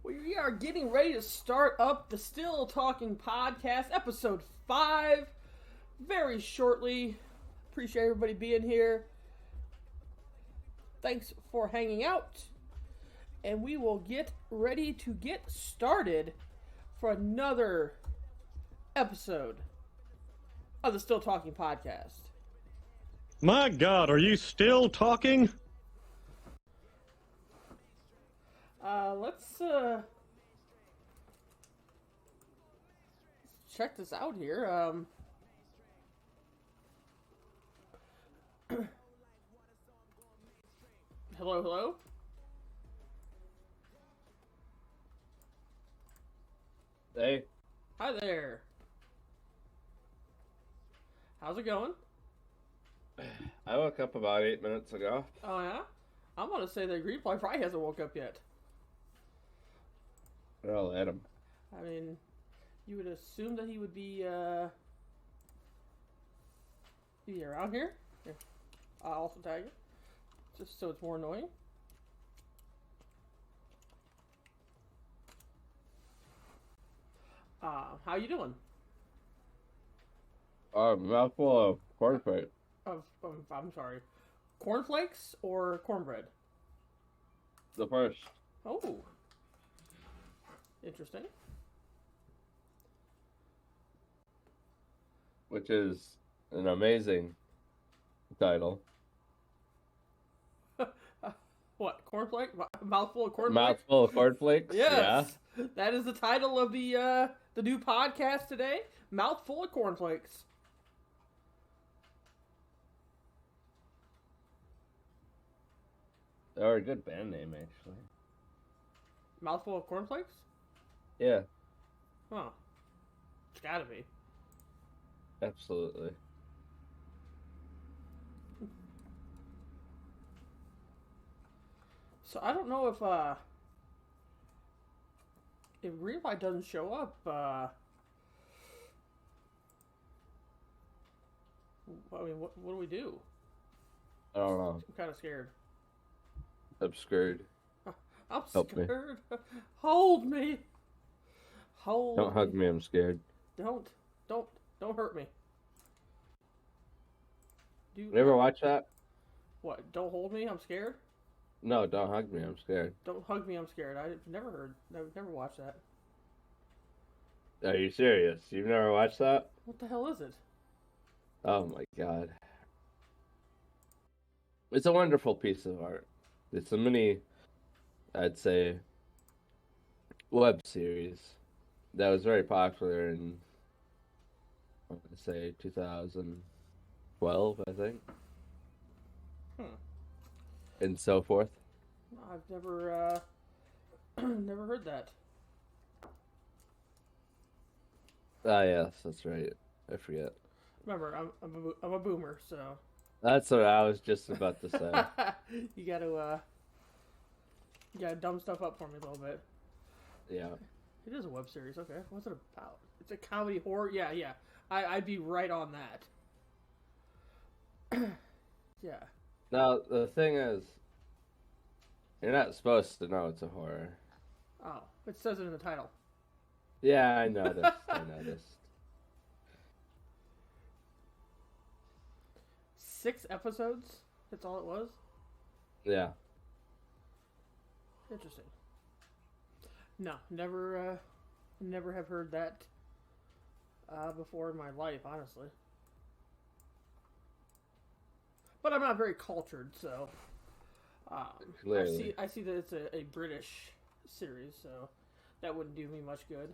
We are getting ready to start up the Still Talking Podcast, episode 5, very shortly. Appreciate everybody being here. Thanks for hanging out. And we will get ready to get started for another episode of the Still Talking Podcast. My God, are you still talking? Let's check this out here. Hello? Hey. Hi there. How's it going? I woke up about 8 minutes ago. Oh, yeah? I'm going to say that Greenfly probably hasn't woke up yet. I'll let him. I mean, you would assume that he would be around here. Here. I'll also tag it, just so it's more annoying. How you doing? Mouthful of cornflakes. I'm sorry. Cornflakes or cornbread? The first. Oh. Interesting. Which is an amazing title. What? Cornflake? Mouthful of cornflakes? Mouthful of cornflakes? Yes. Yeah. That is the title of the new podcast today. Mouthful of cornflakes. They're a good band name, actually. Mouthful of cornflakes? Yeah. Huh. It's gotta be. Absolutely. So I don't know if Greenlight doesn't show up, I mean, what do we do? I don't know. I'm kind of scared. Obscured. I'm Help me. scared. Hold me. Don't hug me, I'm scared. Don't hurt me. You ever watch that? What? Don't hold me. I'm scared. No, don't hug me, I'm scared. Don't hug me. I'm scared. I've never watched that. Are you serious? You've never watched that? What the hell is it? Oh my God. It's a wonderful piece of art. It's a mini, I'd say, web series that was very popular in, I want to say, 2012, I think. And so forth. I've never never heard that. Ah, yes, that's right. I forget. Remember, I'm a boomer, so. That's what I was just about to say. you gotta dumb stuff up for me a little bit. Yeah. It is a web series. Okay, what's it about? It's a comedy horror. Yeah. I'd be right on that. Yeah. Now the thing is, you're not supposed to know it's a horror. Oh, it says it in the title. Yeah, I noticed. I noticed. 6 episodes? That's all it was? Yeah. Interesting. No, never have heard that before in my life, honestly. But I'm not very cultured, so Clearly. I see that it's a British series, so that wouldn't do me much good.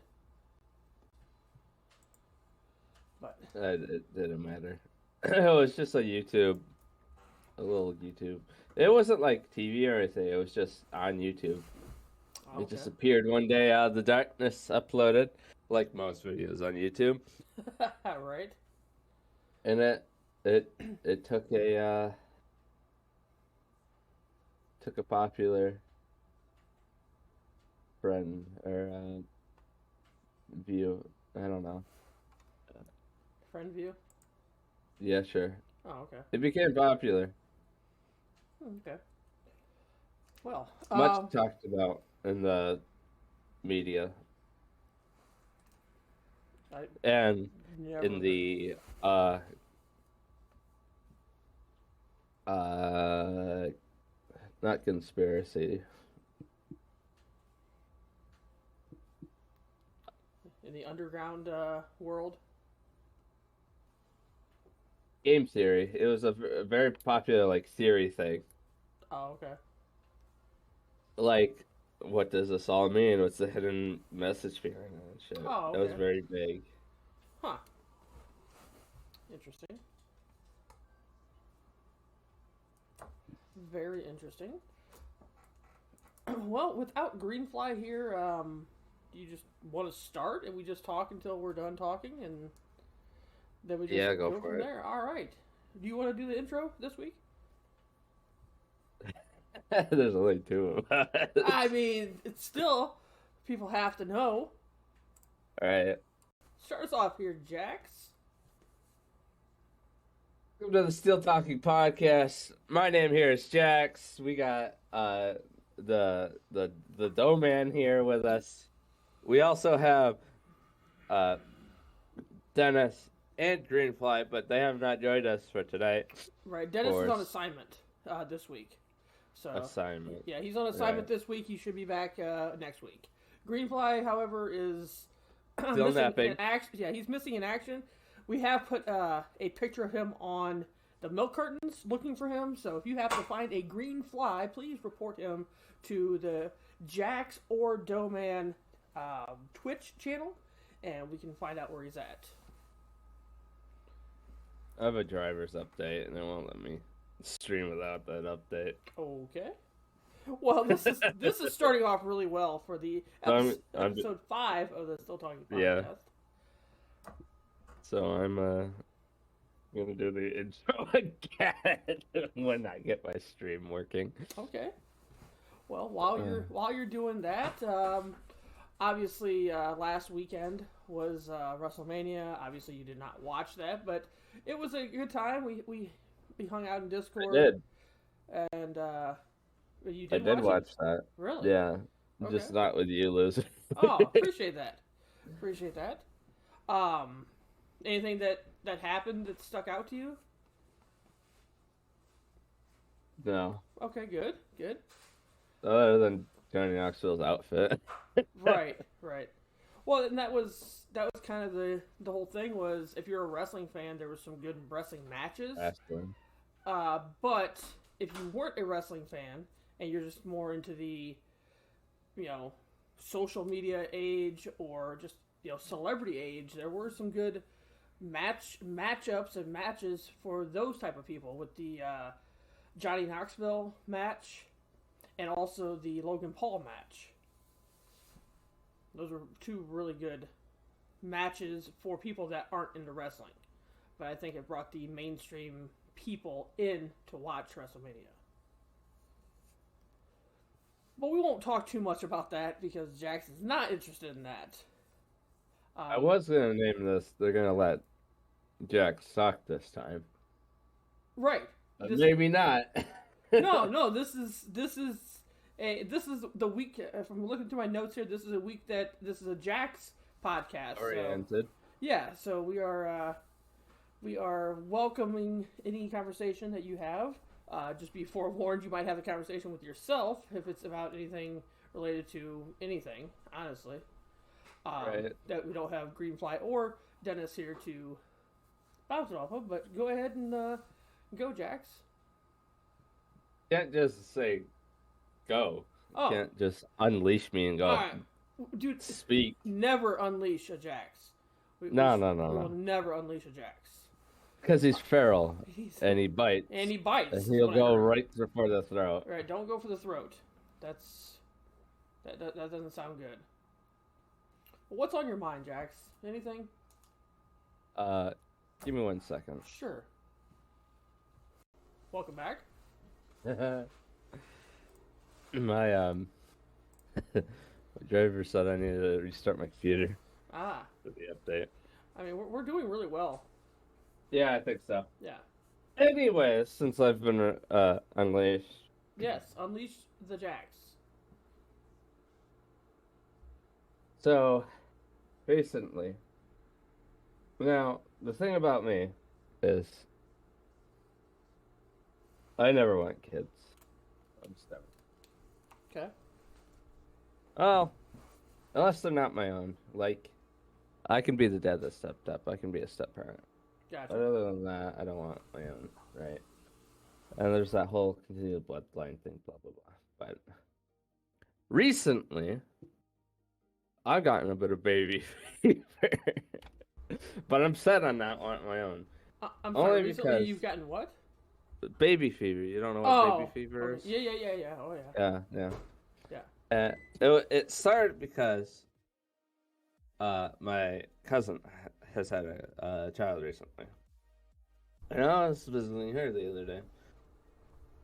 But It didn't matter. It was just a little YouTube. It wasn't like TV or anything. It was just on YouTube. okay. It just appeared one day out of the darkness, uploaded, like most videos on YouTube. Right. And it took a popular friend or view. I don't know. Friend view? Yeah, sure. Oh, okay. It became popular. Okay. Well, Much talked about in the media. I And never in the not conspiracy, in the underground world. game theory. It was a very popular like theory thing. Oh, okay. Like, what does this all mean? What's the hidden message behind it and shit? Oh, That was okay. very big. Huh. Interesting. Very interesting. Well, without Greenfly here, do you just want to start and we just talk until we're done talking and then we just Go go for from it. there? All right. Do you want to do the intro this week? There's only two of us. I mean, it's still, people have to know. All right. Start us off here, Jax. Welcome to the Still Talking Podcast. My name here is Jax. We got the Dough Man here with us. We also have Dennis and Greenfly, but they have not joined us for tonight. Right, Dennis is on assignment this week. So Assignment. Yeah, he's on assignment Right. this week. He should be back next week. Greenfly, however, is Still missing napping. in action. Yeah, he's missing in action. We have put a picture of him on the milk curtains looking for him. So if you happen to find a green fly, please report him to the Jax or Doughman Twitch channel, and we can find out where he's at. I have a driver's update, and they won't let me stream without that update. Okay. Well, this is starting off really well for the I'm episode 5 of the Still Talking podcast. Yeah. So I'm gonna do the intro again when I get my stream working. Okay. Well, while you're doing that, obviously last weekend was WrestleMania. Obviously, you did not watch that, but it was a good time. We hung out in Discord. I did. And you I did did watch watch that. Really? Yeah. Okay. Just not with you, loser. Oh, appreciate that. Appreciate that. Anything that happened that stuck out to you? No. Okay, good. Other than Johnny Knoxville's outfit. Right. Well, and that was kind of the whole thing was if you're a wrestling fan, there was some good wrestling matches. Aston. But if you weren't a wrestling fan and you're just more into the, social media age or just celebrity age, there were some good matchups and matches for those type of people with the Johnny Knoxville match and also the Logan Paul match. Those were two really good matches for people that aren't into wrestling. But I think it brought the mainstream people in to watch WrestleMania. But we won't talk too much about that because Jackson's not interested in that. I was gonna name this. They're gonna let Jack suck this time. Right. Maybe not. No. This is the week. If I'm looking through my notes here, this is a week that this is a Jax podcast. Oriented. So we are welcoming any conversation that you have. Just be forewarned, you might have a conversation with yourself if it's about anything related to anything, honestly. Right. That we don't have Greenfly or Dennis here to bounce it off of, but go ahead and go, Jax. Can't just say go. Oh. Can't just unleash me and go. All right. Dude, Speak. never unleash a Jax. No. We will never unleash a Jax. Because he's feral and he bites. And he bites. And he'll go right for the throat. All right, don't go for the throat. That doesn't sound good. What's on your mind, Jax? Anything? Give me 1 second. Sure. Welcome back. My driver said I needed to restart my computer for the update. I mean, we're doing really well. Yeah, I think so. Yeah. Anyways, since I've been unleashed. Yes, unleash the Jax. So, recently, now, the thing about me is I never want kids. I'm just never. Okay. Oh, unless they're not my own. Like, I can be the dad that stepped up. I can be a step parent. Gotcha. But other than that, I don't want my own, right? And there's that whole continued bloodline thing, blah, blah, blah. But recently, I've gotten a bit of baby fever. But I'm set on not wanting my own. I'm Only sorry, recently because- you've gotten what? Baby fever. You don't know what baby fever is? Okay. Yeah. Oh, yeah. Yeah. It started because my cousin has had a child recently. And I was visiting her the other day.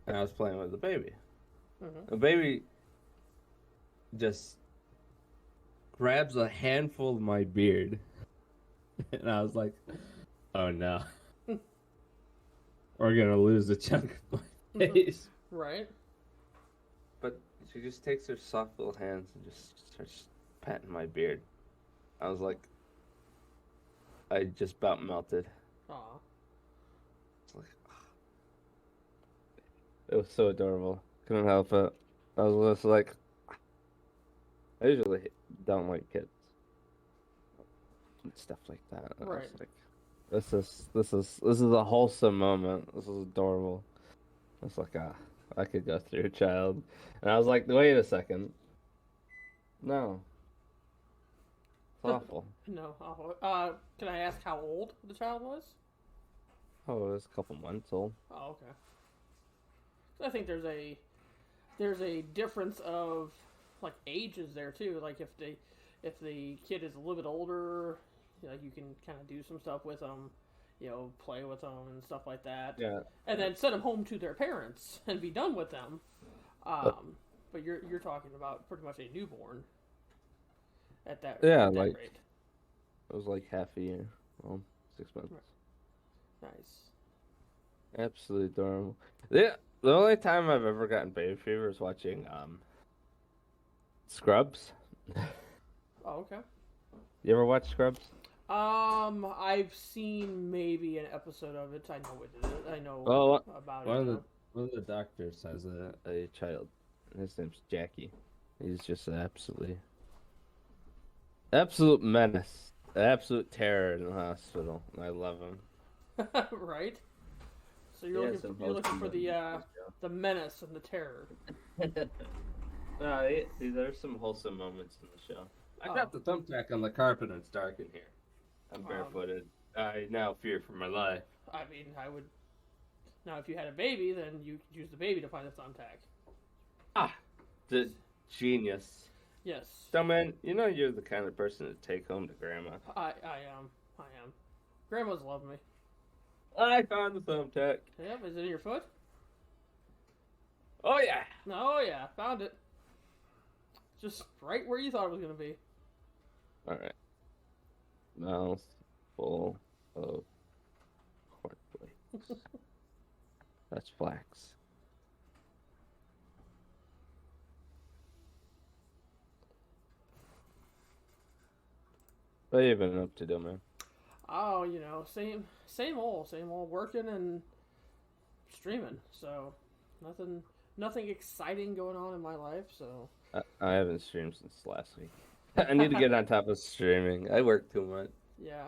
And I was playing with the baby. Mm-hmm. The baby just grabs a handful of my beard. And I was like, oh no. We're going to lose a chunk of my face. Right. But she just takes her soft little hands and just starts patting my beard. I was like, I just about melted. Aw. It's like, it was so adorable. Couldn't help it. I was just like, I usually don't like kids and stuff like that. I was Right. like, this is a wholesome moment. This is adorable. It's like, I could go through a child, and I was like, wait a second. No. It's awful. No. Can I ask how old the child was? Oh, it was a couple months old. Oh, okay. I think there's a difference of like ages there too. Like if the kid is a little bit older, you know, you can kind of do some stuff with them, you know, play with them and stuff like that. Yeah. And then send them home to their parents and be done with them. But you're talking about pretty much a newborn at that Yeah, at that like rate. it was like half a year. Well, 6 months. Nice. Absolutely adorable. The only time I've ever gotten baby fever is watching Scrubs. Oh, okay. You ever watch Scrubs? I've seen maybe an episode of it. I know what it is. I know about it. One of the doctors has a child. His name's Jackie. He's just an absolute menace, an absolute terror in the hospital. I love him. Right. So you're looking for the menace and the terror. There's some wholesome moments in the show. I got the thumbtack on the carpet and it's dark in here. I'm barefooted. I now fear for my life. I mean, I would. Now, if you had a baby, then you could use the baby to find the thumbtack. The genius. Yes. So, man, you know you're the kind of person to take home to Grandma. I am. Grandmas love me. I found the thumbtack. Yep. Is it in your foot? Oh, yeah. Oh yeah, found it. Just right where you thought it was gonna be. All right. Mouth full of cornflakes. That's flax. What have you been up to, do, man? Oh, you know, same old, working and streaming. So, nothing exciting going on in my life. So I haven't streamed since last week. I need to get on top of streaming. I work too much. yeah,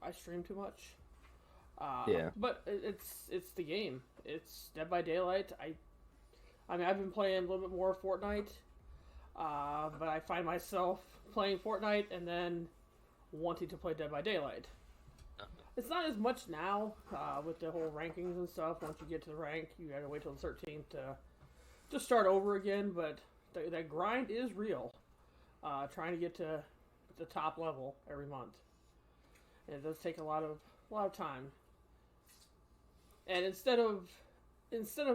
I stream too much. Yeah. But it's the game. It's Dead by Daylight. I mean, I've been playing a little bit more Fortnite, but I find myself playing Fortnite and then wanting to play Dead by Daylight. It's not as much now with the whole rankings and stuff. Once you get to the rank, you gotta wait till the 13th to start over again. But that grind is real. Trying to get to the top level every month, and it does take a lot of time. And instead of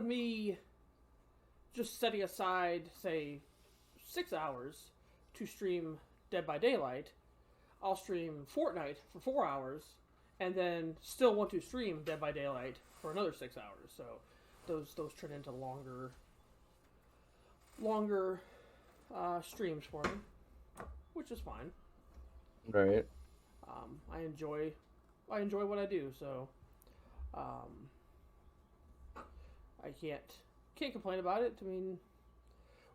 me just setting aside, say, 6 hours to stream Dead by Daylight, I'll stream Fortnite for 4 hours, and then still want to stream Dead by Daylight for another 6 hours. So those turn into longer streams for me. which is fine. Right. I enjoy what I do, so I can't complain about it. I mean,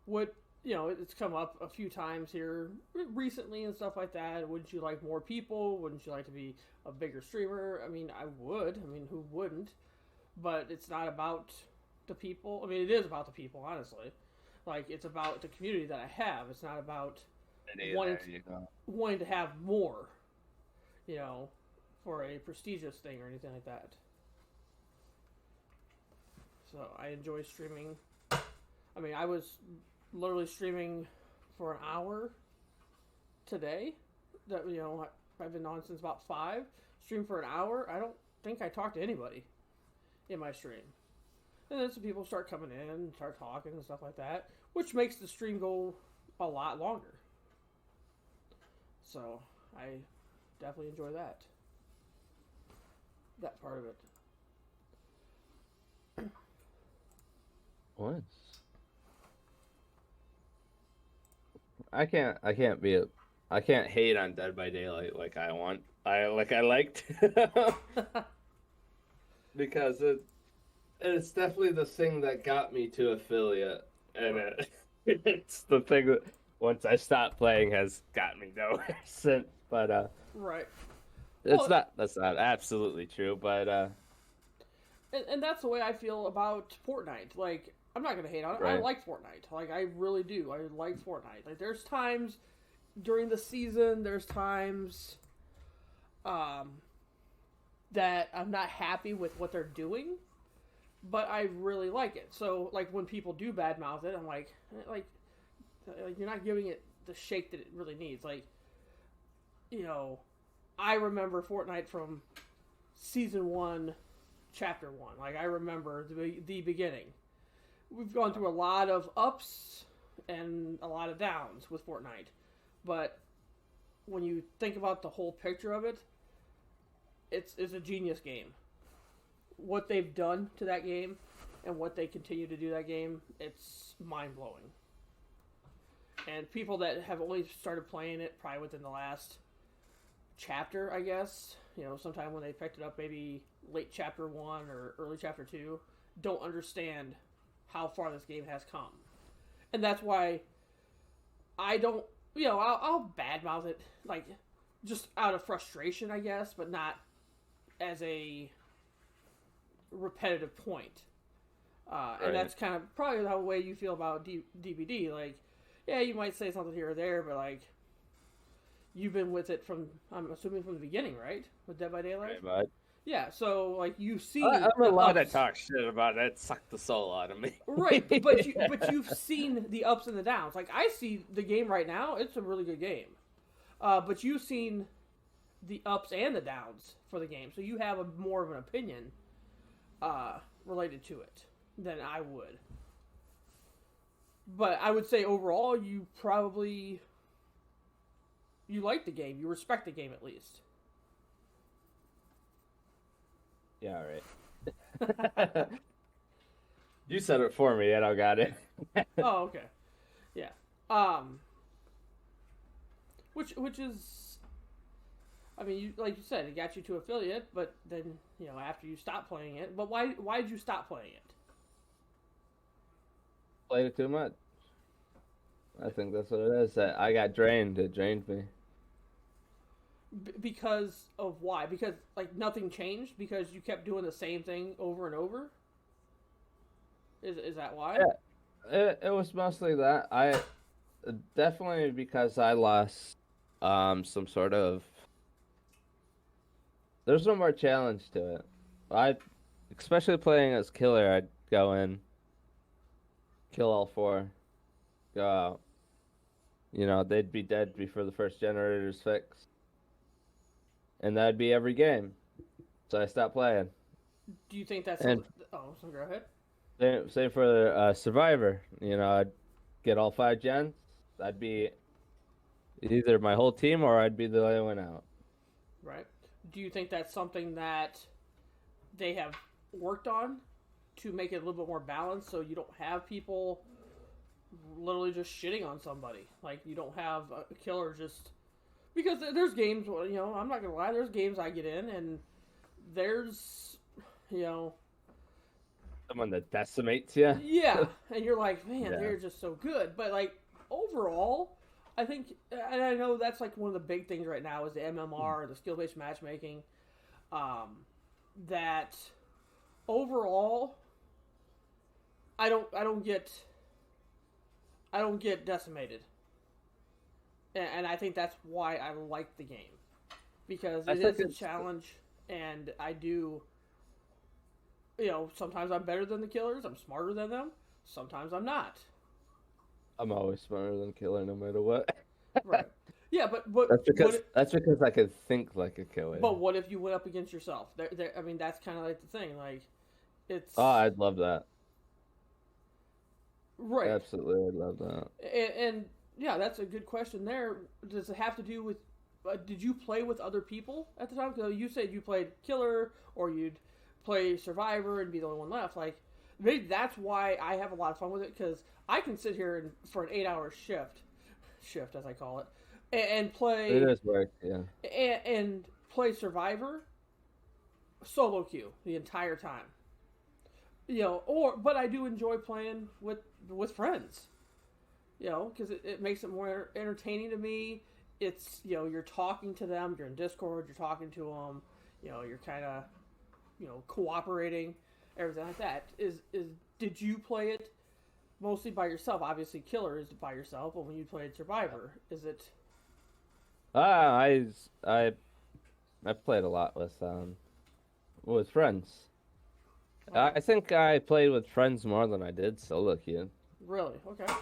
it's come up a few times here recently and stuff like that. Wouldn't you like more people? Wouldn't you like to be a bigger streamer? I mean, I would. I mean, who wouldn't? But it's not about the people. I mean, it is about the people, honestly. Like, it's about the community that I have. It's not about wanting to have more, for a prestigious thing or anything like that. So I enjoy streaming. I mean, I was literally streaming for an hour today. That I've been on since about 5. Stream for an hour. I don't think I talked to anybody in my stream. And then some people start coming in and start talking and stuff like that, which makes the stream go a lot longer. So I definitely enjoy that part of it. What? I can't hate on Dead by Daylight like I liked. Because it's definitely the thing that got me to affiliate, and it's the thing that once I stopped playing has got me nowhere since. But right, that's not absolutely true, but and that's the way I feel about Fortnite. Like, I'm not gonna hate on it. Right. I like Fortnite. Like, I really do. I like Fortnite. Like, there's times during the season. There's times, that I'm not happy with what they're doing, but I really like it. So, like, when people do badmouth it, I'm like you're not giving it the shake that it really needs. Like, I remember Fortnite from Season 1, Chapter 1. Like, I remember the beginning. We've gone through a lot of ups and a lot of downs with Fortnite. But when you think about the whole picture of it, it's a genius game. What they've done to that game and what they continue to do that game, it's mind-blowing. And people that have only started playing it probably within the last chapter, I guess, sometime when they picked it up, maybe late Chapter 1 or early Chapter 2, don't understand how far this game has come. And that's why I don't, I'll badmouth it, like, just out of frustration, I guess, but not as a repetitive point. Right. And that's kind of probably the way you feel about DBD. Like, yeah, you might say something here or there, but, like, you've been with it I'm assuming from the beginning, right? With Dead by Daylight? right, bud. Yeah, so, like, you've seen I'm allowed to ups. talk shit about it. Suck the soul out of me. Right, but you've seen the ups and the downs. Like, I see the game right now; it's a really good game. But you've seen the ups and the downs for the game, so you have more of an opinion related to it than I would. But I would say overall, you like the game. You respect the game at least. Yeah, right. You said it for me, and I got it. Oh, okay. Yeah. Which is, I mean, like you said, it got you to affiliate, but then, after you stopped playing it, but why did you stop playing it? Played it too much. I think that's what it is. I got drained. It drained me. Because of why? Because, like, nothing changed? Because you kept doing the same thing over and over? Is that why? Yeah, it was mostly that. I definitely because I lost some sort of. There's no more challenge to it. Especially playing as killer, I'd go in, kill all 4, go out. They'd be dead before the first generator's fixed. And that'd be every game. So I stopped playing. Do you think that's... so go ahead. Same for Survivor. I'd get all 5 gens. I'd be either my whole team or I'd be the only one out. Right. Do you think that's something that they have worked on to make it a little bit more balanced so you don't have people literally just shitting on somebody. Like, you don't have a killer just... Because there's games, you know, I'm not going to lie, there's games I get in, and there's, you know... Someone that decimates you. Yeah, and you're like, man, Yeah. they're just so good. But, like, overall, I think, and I know that's, like, one of the big things right now is the MMR, the skill-based matchmaking, that overall, I don't get decimated. And I think that's why I like the game. Because it is a challenge, and I do... You know, sometimes I'm better than the killers. I'm smarter than them. Sometimes I'm not. I'm always smarter than killer, no matter what. Right. Yeah, but that's because I can think like a killer. But what if you went up against yourself? I mean, that's kind of like the thing. Like, it's... Oh, I'd love that. Right. Absolutely, I'd love that. And yeah, that's a good question there. Does it have to do with... did you play with other people at the time? Because you said you played killer, or you'd play survivor and be the only one left. Like, maybe that's why I have a lot of fun with it, because I can sit here for an 8-hour shift as I call it, and play... It is work, yeah. And play survivor solo queue the entire time. You know, but I do enjoy playing with friends. You know, because it makes it more entertaining to me. It's, you know, you're talking to them, you're in Discord, you're talking to them, you know, you're kind of, you know, cooperating, everything like that. Did you play it mostly by yourself? Obviously, killer is by yourself, but when you played survivor, is it... I played a lot with friends. I think I played with friends more than I did solo queue. Really? Okay.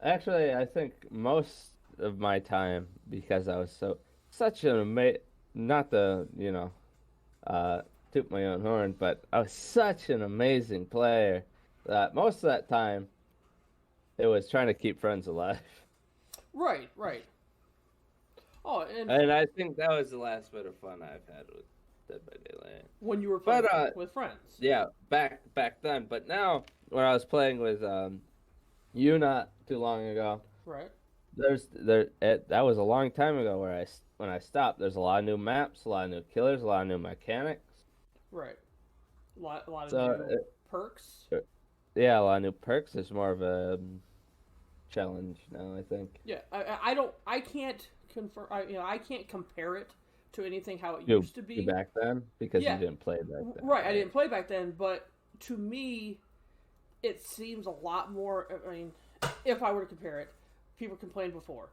Actually, I think most of my time, because I was such an not to, you know, toot my own horn, but I was such an amazing player that most of that time it was trying to keep friends alive. Right. Oh, and I think that was the last bit of fun I've had with Dead by Daylight. When you were playing with friends. Yeah, back then. But now, when I was playing with you not too long ago, right? That was a long time ago when I stopped. There's a lot of new maps, a lot of new killers, a lot of new mechanics. Right. A lot of new perks. Yeah, a lot of new perks. There's more of a challenge now, I think. Yeah, I can't confirm. I can't compare it to anything how it used to be back then, because you didn't play back then. Right, I didn't play back then, but to me, it seems a lot more. I mean, if I were to compare it, people complained before.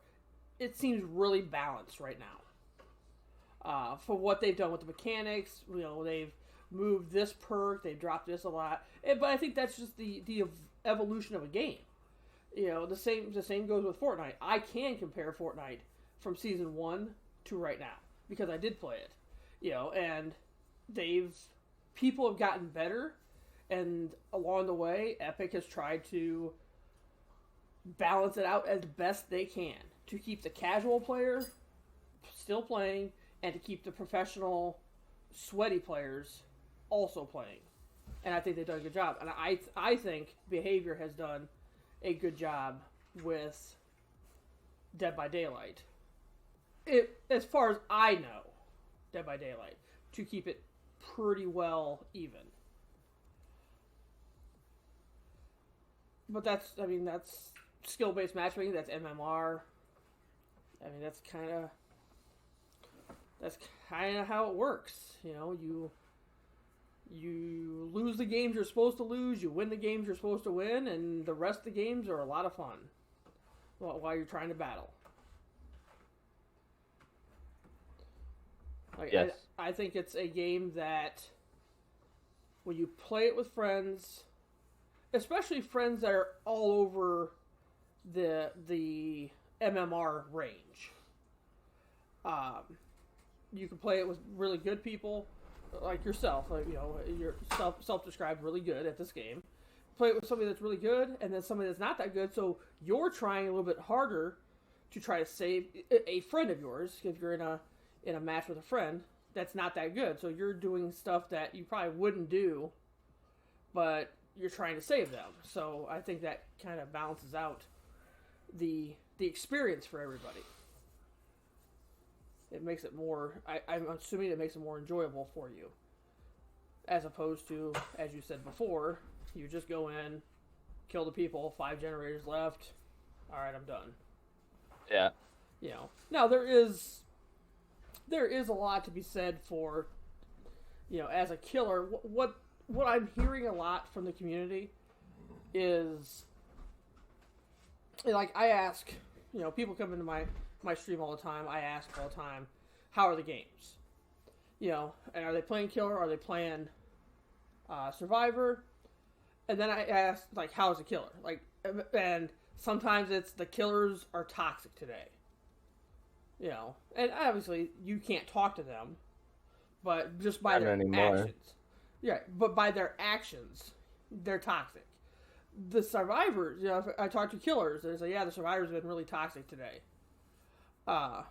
It seems really balanced right now. For what they've done with the mechanics, you know, they've moved this perk, they've dropped this a lot, but I think that's just the evolution of a game. You know, the same goes with Fortnite. I can compare Fortnite from season 1 to right now, because I did play it, you know, and people have gotten better, and along the way, Epic has tried to balance it out as best they can to keep the casual player still playing and to keep the professional, sweaty players also playing. And I think they've done a good job. And I think Behavior has done a good job with Dead by Daylight. As far as I know, Dead by Daylight, to keep it pretty well even. But that's skill-based matchmaking, that's MMR. I mean, that's kind of how it works. You know, you lose the games you're supposed to lose, you win the games you're supposed to win, and the rest of the games are a lot of fun while you're trying to battle. Like, yes. I think it's a game that when you play it with friends, especially friends that are all over the MMR range, you can play it with really good people like yourself. Like, you know, you're self-described really good at this game. Play it with somebody that's really good, and then somebody that's not that good. So you're trying a little bit harder to try to save a friend of yours if you're in a match with a friend that's not that good. So you're doing stuff that you probably wouldn't do, but you're trying to save them. So I think that kind of balances out the experience for everybody. It makes it more. I'm assuming it makes it more enjoyable for you, as opposed to, as you said before, you just go in, kill the people, 5 generators left. All right, I'm done. Yeah. You know, now there is a lot to be said for, you know, as a killer. What I'm hearing a lot from the community is, like, I ask, you know, people come into my stream all the time. I ask all the time, how are the games? You know, and are they playing killer? Are they playing survivor? And then I ask, like, how is the killer? Like, and sometimes it's the killers are toxic today. You know, and obviously you can't talk to them, but just by their actions. Yeah, but by their actions, they're toxic. The survivors, you know, if I talk to killers, they say, yeah, the survivors have been really toxic today. By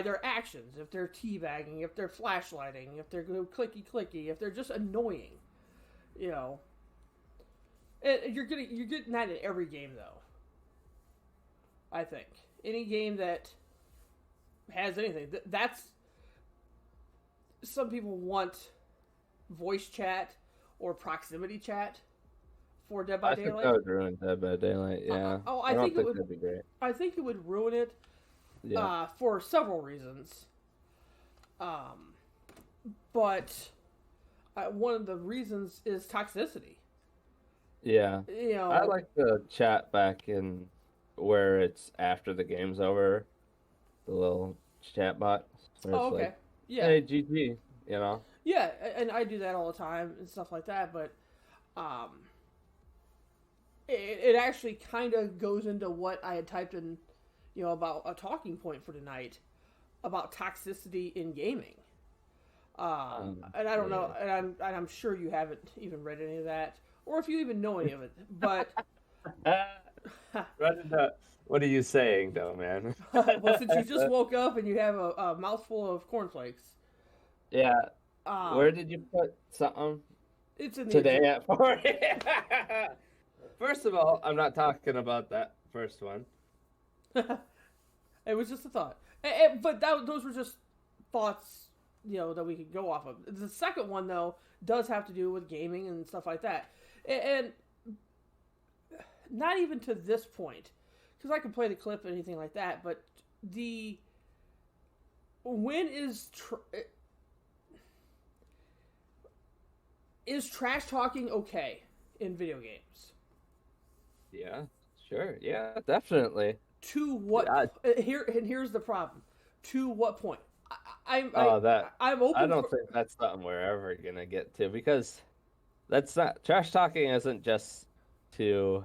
their actions, if they're teabagging, if they're flashlighting, if they're clicky, if they're just annoying, you know. And you're getting that in every game, though. I think any game that has anything, that's, some people want voice chat or proximity chat for Dead by Daylight. I think that would ruin Dead by Daylight. Yeah. I think it would. That'd be great. I think it would ruin it. Yeah. For several reasons. But one of the reasons is toxicity. Yeah. You know, I like the chat back in where it's after the game's over, the little chat bot. Oh, okay. Like, Yeah. hey, GG, you know? Yeah, and I do that all the time and stuff like that, but it actually kind of goes into what I had typed in, you know, about a talking point for tonight about toxicity in gaming. And I don't know, and I'm sure you haven't even read any of that, or if you even know any of it, but what are you saying, though, man? well, since you just woke up and you have a mouthful of cornflakes. Yeah. Where did you put something? It's in the today at 4. First of all, I'm not talking about that first one. It was just a thought, but those were just thoughts, you know, that we could go off of. The second one, though, does have to do with gaming and stuff like that, and not even to this point, because I can play the clip and anything like that. But when is trash talking okay in video games? Yeah, sure. Yeah, definitely. To what here's the problem. To what point? I'm open. I don't think that's something we're ever gonna get to, because that's not, trash talking isn't just to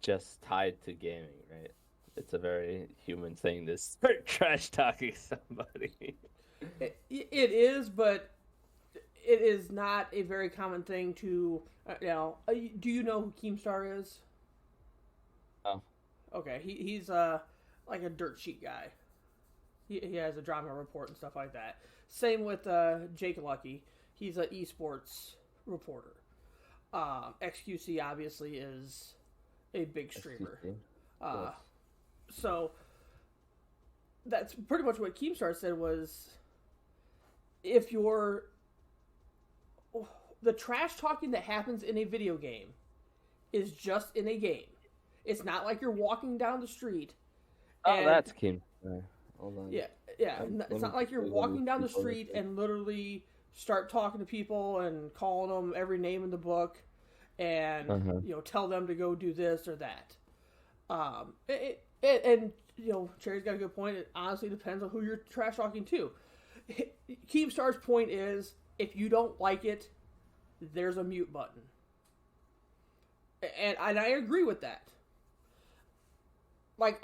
just tied to gaming, right? It's a very human thing to start trash talking somebody. It is, but it is not a very common thing to, you know. Do you know who Keemstar is? Oh. Okay, he's like a dirt sheet guy. He has a drama report and stuff like that. Same with Jake Lucky. He's an esports reporter. XQC obviously is a big streamer. Yes. So that's pretty much what Keemstar said was, if the trash talking that happens in a video game is just in a game. It's not like you're walking down the street. Oh, that's Keemstar. Hold on. Yeah. It's not like you're walking down the street and literally start talking to people and calling them every name in the book and you know, tell them to go do this or that. And you know, Cherry's got a good point. It honestly depends on who you're trash talking to. Keemstar's point is, if you don't like it, there's a mute button. And I agree with that. Like,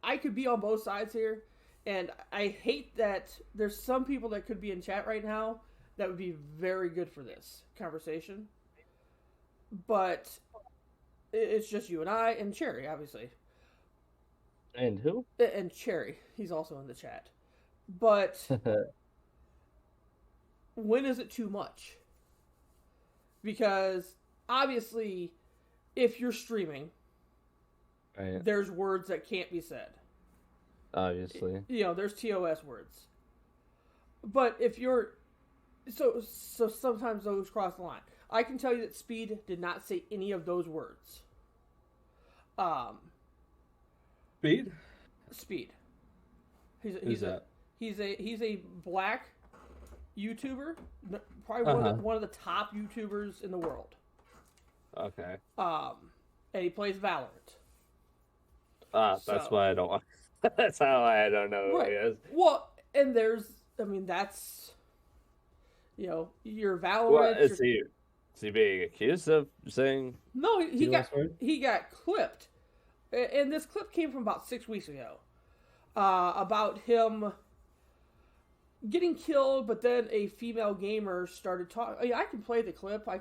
I could be on both sides here, and I hate that there's some people that could be in chat right now that would be very good for this conversation. But it's just you and I and Cherry, obviously. And who? And Cherry. He's also in the chat. But when is it too much? Because obviously, if you're streaming, Right. there's words that can't be said. Obviously. There's TOS words. But if you're... So sometimes those cross the line. I can tell you that Speed did not say any of those words. Speed? Speed. Who's that? He's a black YouTuber, probably one of the top YouTubers in the world. Okay. And he plays Valorant. That's why I don't. That's how I don't know who he is. Well, and that's your Valorant. What is he? Is he being accused of saying? No, he got clipped, and this clip came from about 6 weeks ago, about him getting killed, but then a female gamer started talking. I can play the clip. I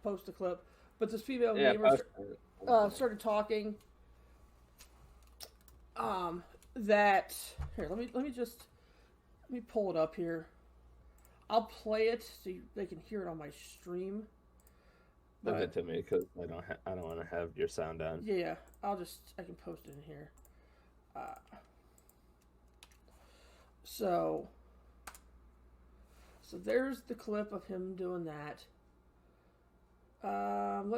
post the clip, but this female gamer started talking. That here, let me pull it up here. I'll play it so they can hear it on my stream. Send it to me because I don't want to have your sound down. Yeah, I can post it in here. So there's the clip of him doing that. I'm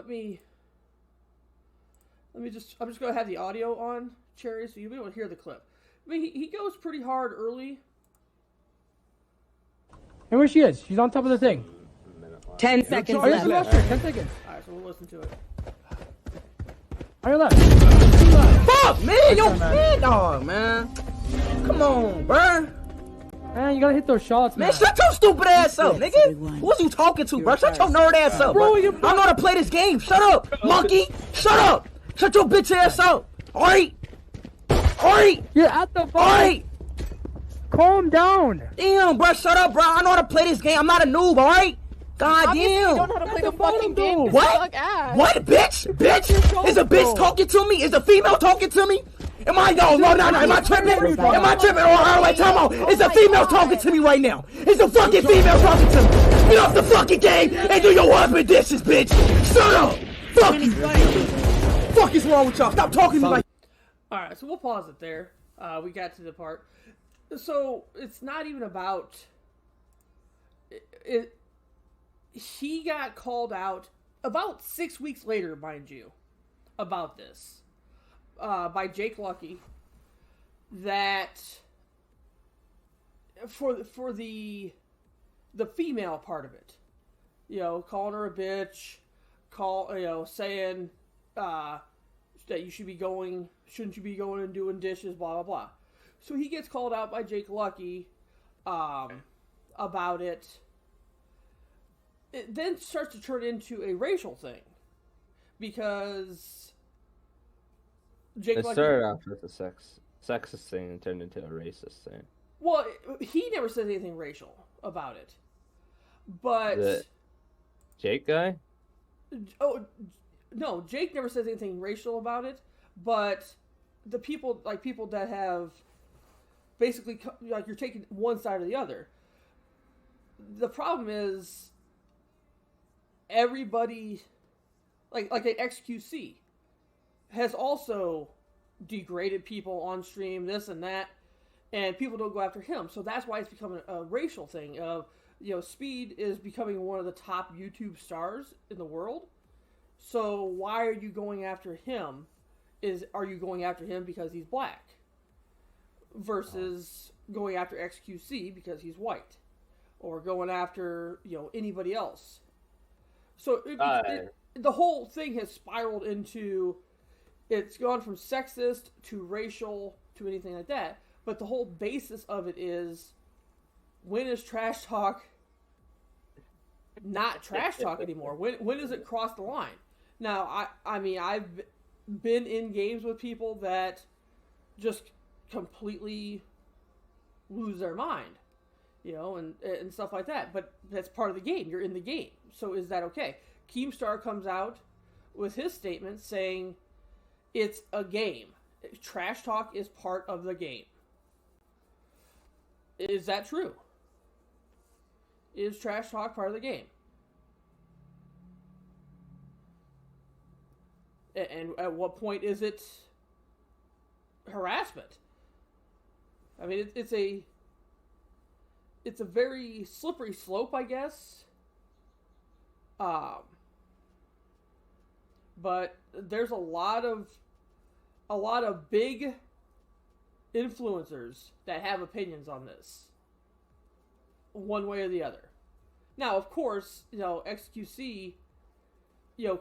just gonna have the audio on, Cherry, so you'll be able to hear the clip. I mean, he goes pretty hard early. And where she is? She's on top of the thing. 10 seconds Oh, you're left. 10 seconds. Alright, so we'll listen to it. On your left. Fuck, man! Yo, man, dog, man. Come on, bruh. Man, you gotta hit those shots, man. Man, shut your stupid ass up, nigga. Who's you talking to, bro? Shut your nerd ass up, bro. I know how to play this game. Shut up, monkey. Shut up. Shut your bitch ass up. Alright? Alright? You're at the phone. Alright? Calm down. Damn, bro, shut up, bro. I know how to play this game. I'm not a noob, alright? God Obviously, damn. you don't know how to play the fucking game. What? What, bitch? Bitch? Is a bitch talking to me? Is a female talking to me? Am I, no, am I tripping? Am I tripping? Oh, wait, time out. Is a female talking to me right now? Is a fucking female talking to me? Get off the fucking game and do your husband dishes, bitch. Shut up. Fuck you. Fuck is wrong with y'all? Stop talking to me like. Alright, so we'll pause it there. We got to the part. So, it's not even about... He got called out about 6 weeks later, mind you, about this. By Jake Lucky. That... For the female part of it. Calling her a bitch. Saying... that you shouldn't you be going and doing dishes, blah, blah, blah. So he gets called out by Jake Lucky about it. It then starts to turn into a racial thing. Because Jake Lucky... started off with a sexist thing and turned into a racist thing. Well, he never said anything racial about it. But... The Jake guy? Oh... No, Jake never says anything racial about it, but the people that have basically, you're taking one side or the other. The problem is everybody, like an XQC, has also degraded people on stream, this and that, and people don't go after him. So that's why it's becoming a racial thing of, Speed is becoming one of the top YouTube stars in the world. So why are you going after him? Are you going after him because he's black? Versus going after XQC because he's white. Or going after, anybody else. So the whole thing has spiraled into, it's gone from sexist to racial to anything like that. But the whole basis of it is, when is trash talk not trash talk anymore? When does it cross the line? Now, I've been in games with people that just completely lose their mind, and stuff like that. But that's part of the game. You're in the game. So is that okay? Keemstar comes out with his statement saying it's a game. Trash talk is part of the game. Is that true? is trash talk part of the game? And at what point is it harassment? I mean, it's a very slippery slope, I guess. But there's a lot of big influencers that have opinions on this, one way or the other. Now, of course, XQC,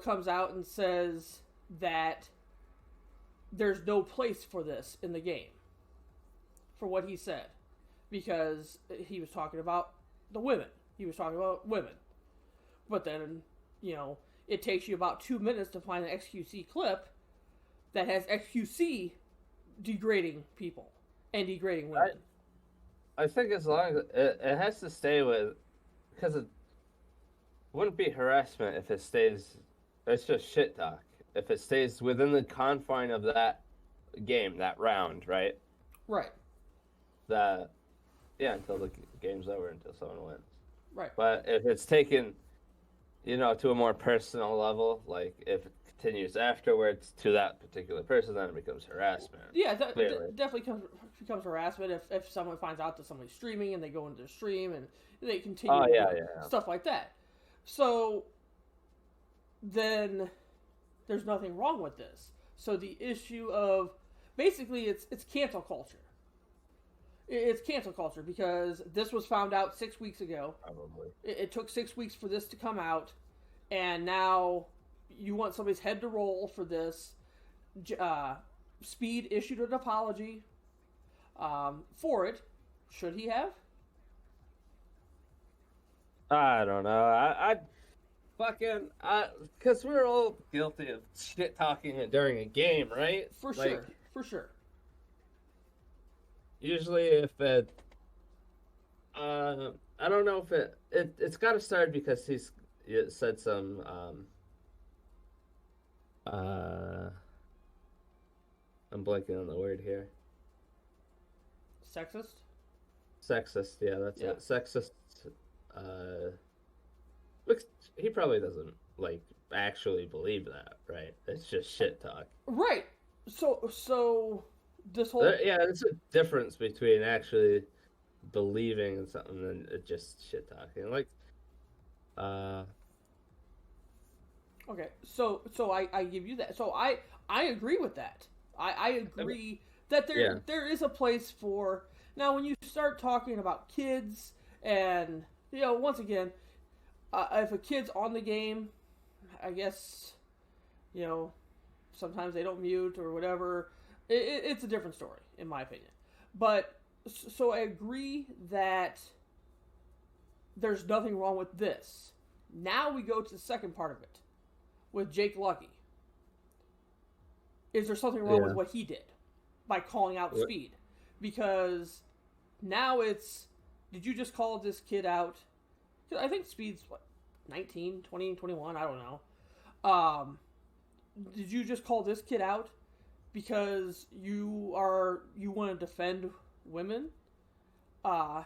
comes out and says that there's no place for this in the game, for what he said, because he was talking about the women. He was talking about women. But then, it takes you about 2 minutes to find an XQC clip that has XQC degrading people and degrading women. I think as long as it has to stay with, because it wouldn't be harassment if it stays. It's just shit talk. If it stays within the confine of that game, that round, right? Right. Until the game's over, until someone wins. Right. But if it's taken, to a more personal level, like if it continues afterwards to that particular person, then it becomes harassment. Yeah, definitely becomes harassment if someone finds out that somebody's streaming and they go into their stream and they continue stuff like that. So then there's nothing wrong with this. So the issue of basically it's cancel culture. It's cancel culture because this was found out 6 weeks ago. Probably. It took 6 weeks for this to come out, and now you want somebody's head to roll for this. Speed issued an apology for it. Should he have? I don't know. Because we're all guilty of shit talking during a game, right? For sure. Usually, if it, I don't know if it's got to start because it said some, I'm blanking on the word here. Sexist? Sexist, yeah, that's it. Sexist, looks, he probably doesn't, actually believe that, right? It's just shit talk. Right. So this whole... there's a difference between actually believing in something and just shit talking. Okay, so I give you that. So I agree with that. I agree that there is a place for... Now, when you start talking about kids and, once again, if a kid's on the game, I guess, sometimes they don't mute or whatever. It's a different story, in my opinion. But, so I agree that there's nothing wrong with this. Now we go to the second part of it, with Jake Lucky. Is there something wrong with what he did by calling out Speed? Because now it's, did you just call this kid out? I think Speed's, 19, 20, 21, I don't know. Did you just call this kid out because you want to defend women? And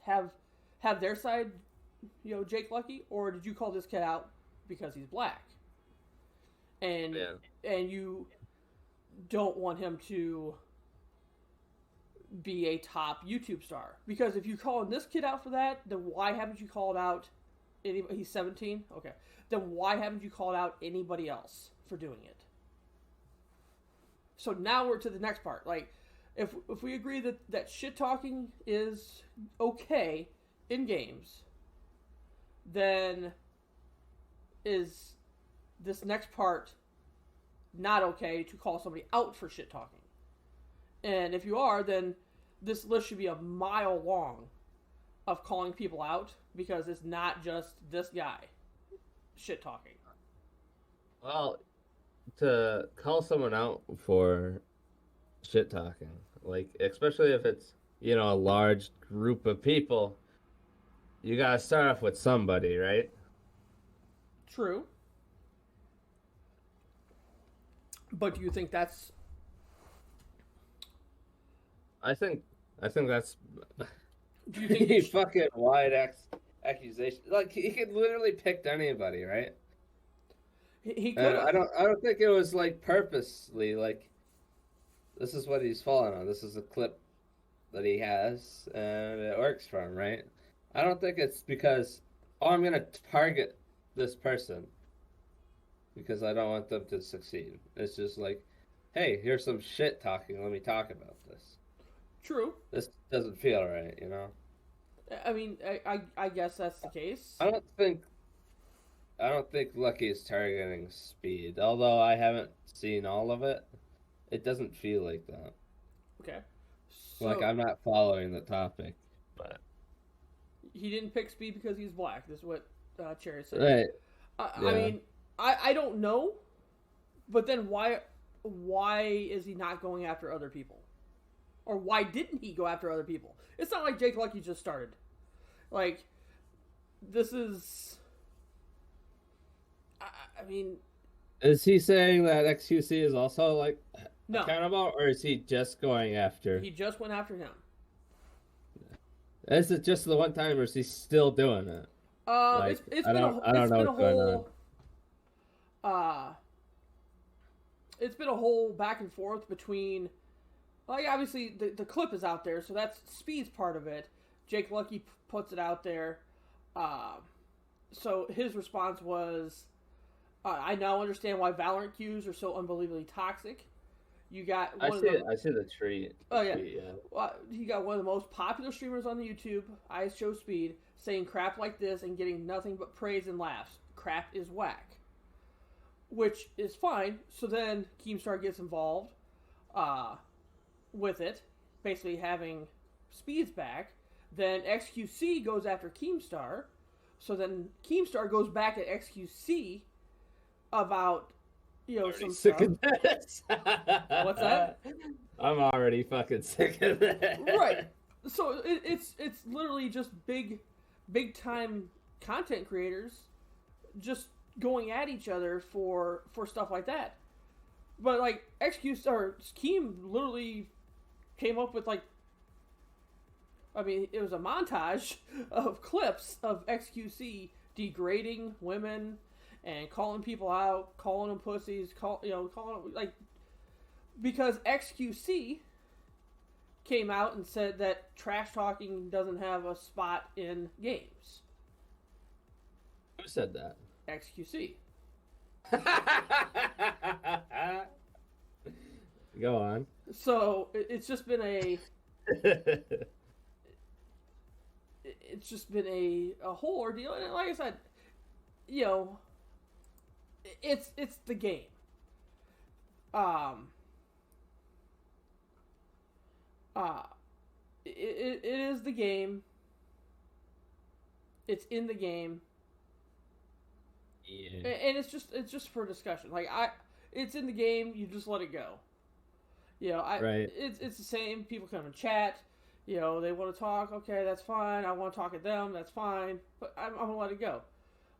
have their side, Jake Lucky? Or did you call this kid out because he's black? And you don't want him to be a top YouTube star. Because if you're calling this kid out for that, then why haven't you called out anybody? He's 17? Okay. Then why haven't you called out anybody else for doing it? So now we're to the next part. If we agree that shit talking is okay in games, then is this next part not okay to call somebody out for shit talking? And if you are, then this list should be a mile long of calling people out, because it's not just this guy shit talking. Well, to call someone out for shit talking, especially if it's, a large group of people, you gotta start off with somebody, right? True. But do you think that's... I think that's Do you think He fucking wide accusation. Like he could literally picked anybody, right? he could have? I don't think it was like purposely. Like this is what he's falling on. This is a clip that he has, and it works for him, right? I don't think it's because I'm gonna target this person because I don't want them to succeed. It's just like, hey, here's some shit talking. Let me talk about this. True. This doesn't feel right, you know. I mean, I guess that's the case. I don't think Lucky is targeting speed. Although I haven't seen all of it, it doesn't feel like that. Okay. So, Like I'm not following the topic, but he didn't pick speed because he's black. This is what Cherry said. right. I Yeah. mean, I don't know, but then why is he not going after other people? Or why didn't he go after other people? It's not like Jake Lucky just started. Like, this is... I mean... Is he saying that XQC is also like No. accountable, or is he just going after? He just went after him. Is it just the one time, or is he still doing it? Like, It's I been don't a know what's going whole... It's been a whole back and forth between... Like, obviously, the clip is out there, so that's Speed's part of it. Jake Lucky puts it out there. So his response was, I now understand why Valorant queues are so unbelievably toxic. You got I see the tweet. Oh, yeah. Tweet, yeah. Well, you got one of the most popular streamers on the YouTube, I Show Speed, saying crap like this and getting nothing but praise and laughs. Crap is whack. Which is fine. So then Keemstar gets involved with it, basically having Speed's back. Then XQC goes after Keemstar. So then Keemstar goes back at XQC about, some Sick stuff. of this. What's that? I'm already fucking sick of this. Right. So it's literally just big time content creators just going at each other for stuff like that. But like Keem literally came up with it was a montage of clips of XQC degrading women and calling people out, calling them pussies, calling them, because XQC came out and said that trash talking doesn't have a spot in games. Who said that? XQC. Go on. So it's just been a whole ordeal, and like I said, it's the game. It is the game. It's in the game. Yeah. And it's just for discussion. It's in the game. You just let it go. Right. It's the same. People come and chat. They want to talk. Okay, that's fine. I want to talk at them. That's fine. But I'm gonna let it go.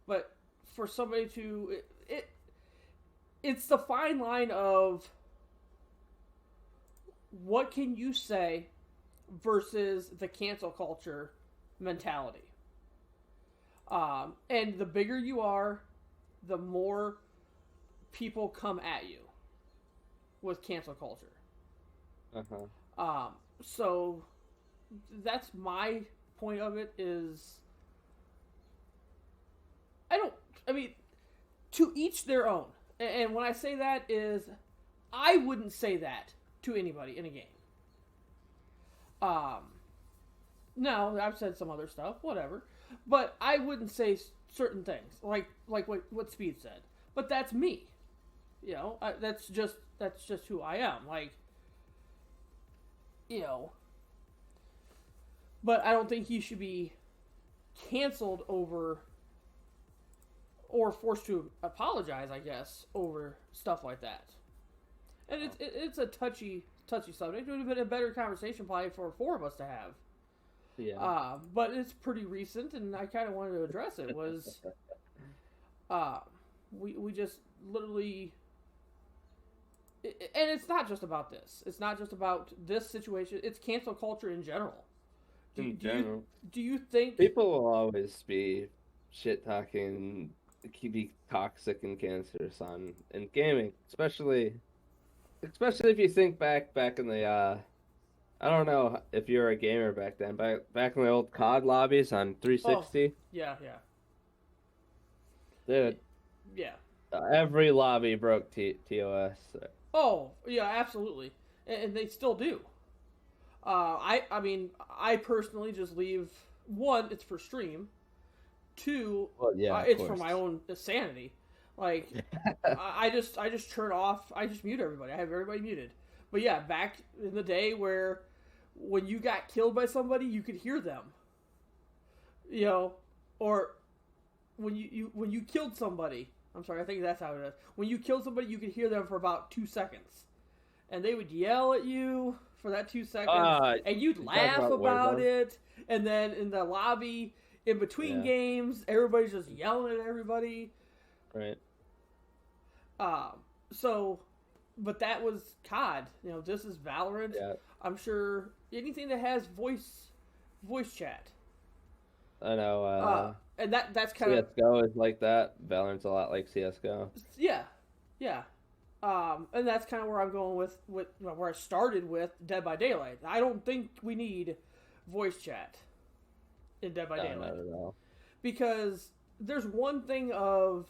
But for somebody to it's the fine line of what can you say versus the cancel culture mentality. And the bigger you are, the more people come at you with cancel culture. So that's my point of it is to each their own. And when I say that is I wouldn't say that to anybody in a game. No, I've said some other stuff, whatever. But I wouldn't say certain things like what Speed said. But that's me. That's just who I am. But I don't think he should be canceled over or forced to apologize, I guess, over stuff like that. And it's a touchy subject. It would have been a better conversation probably for four of us to have. Yeah. But it's pretty recent, and I kind of wanted to address it. Was we just literally, and it's not just about this. It's not just about this situation. It's cancel culture in general. in general. Do you think People will always be shit talking, be toxic and cancerous on in gaming, especially if you think back in the I don't know if you were a gamer back then, back in the old COD lobbies on 360. yeah, Dude, yeah. every lobby broke TOS. Oh, yeah, absolutely, and they still do. I mean, I personally just leave. One, it's for stream. Two, Well, yeah, of it's for course. my own sanity. Like, I just turn off. I just mute everybody. I have everybody muted. But yeah, back in the day where when you got killed by somebody, you could hear them. You know, or when you killed somebody. I'm sorry, I think that's how it is. When you killed somebody, you could hear them for about 2 seconds, and they would yell at you for that 2 seconds, and you'd laugh about it. And then in the lobby, in between games, everybody's just yelling at everybody. Right. So, but that was COD. You know, this is Valorant. Yeah. I'm sure anything that has voice chat. I know. And that's kind of CS:GO is like that. Valorant's a lot like CS:GO. yeah. And that's kind of where I'm going with where I started with Dead by Daylight. I don't think we need voice chat in Dead by Daylight. Not at all. Because there's one thing of,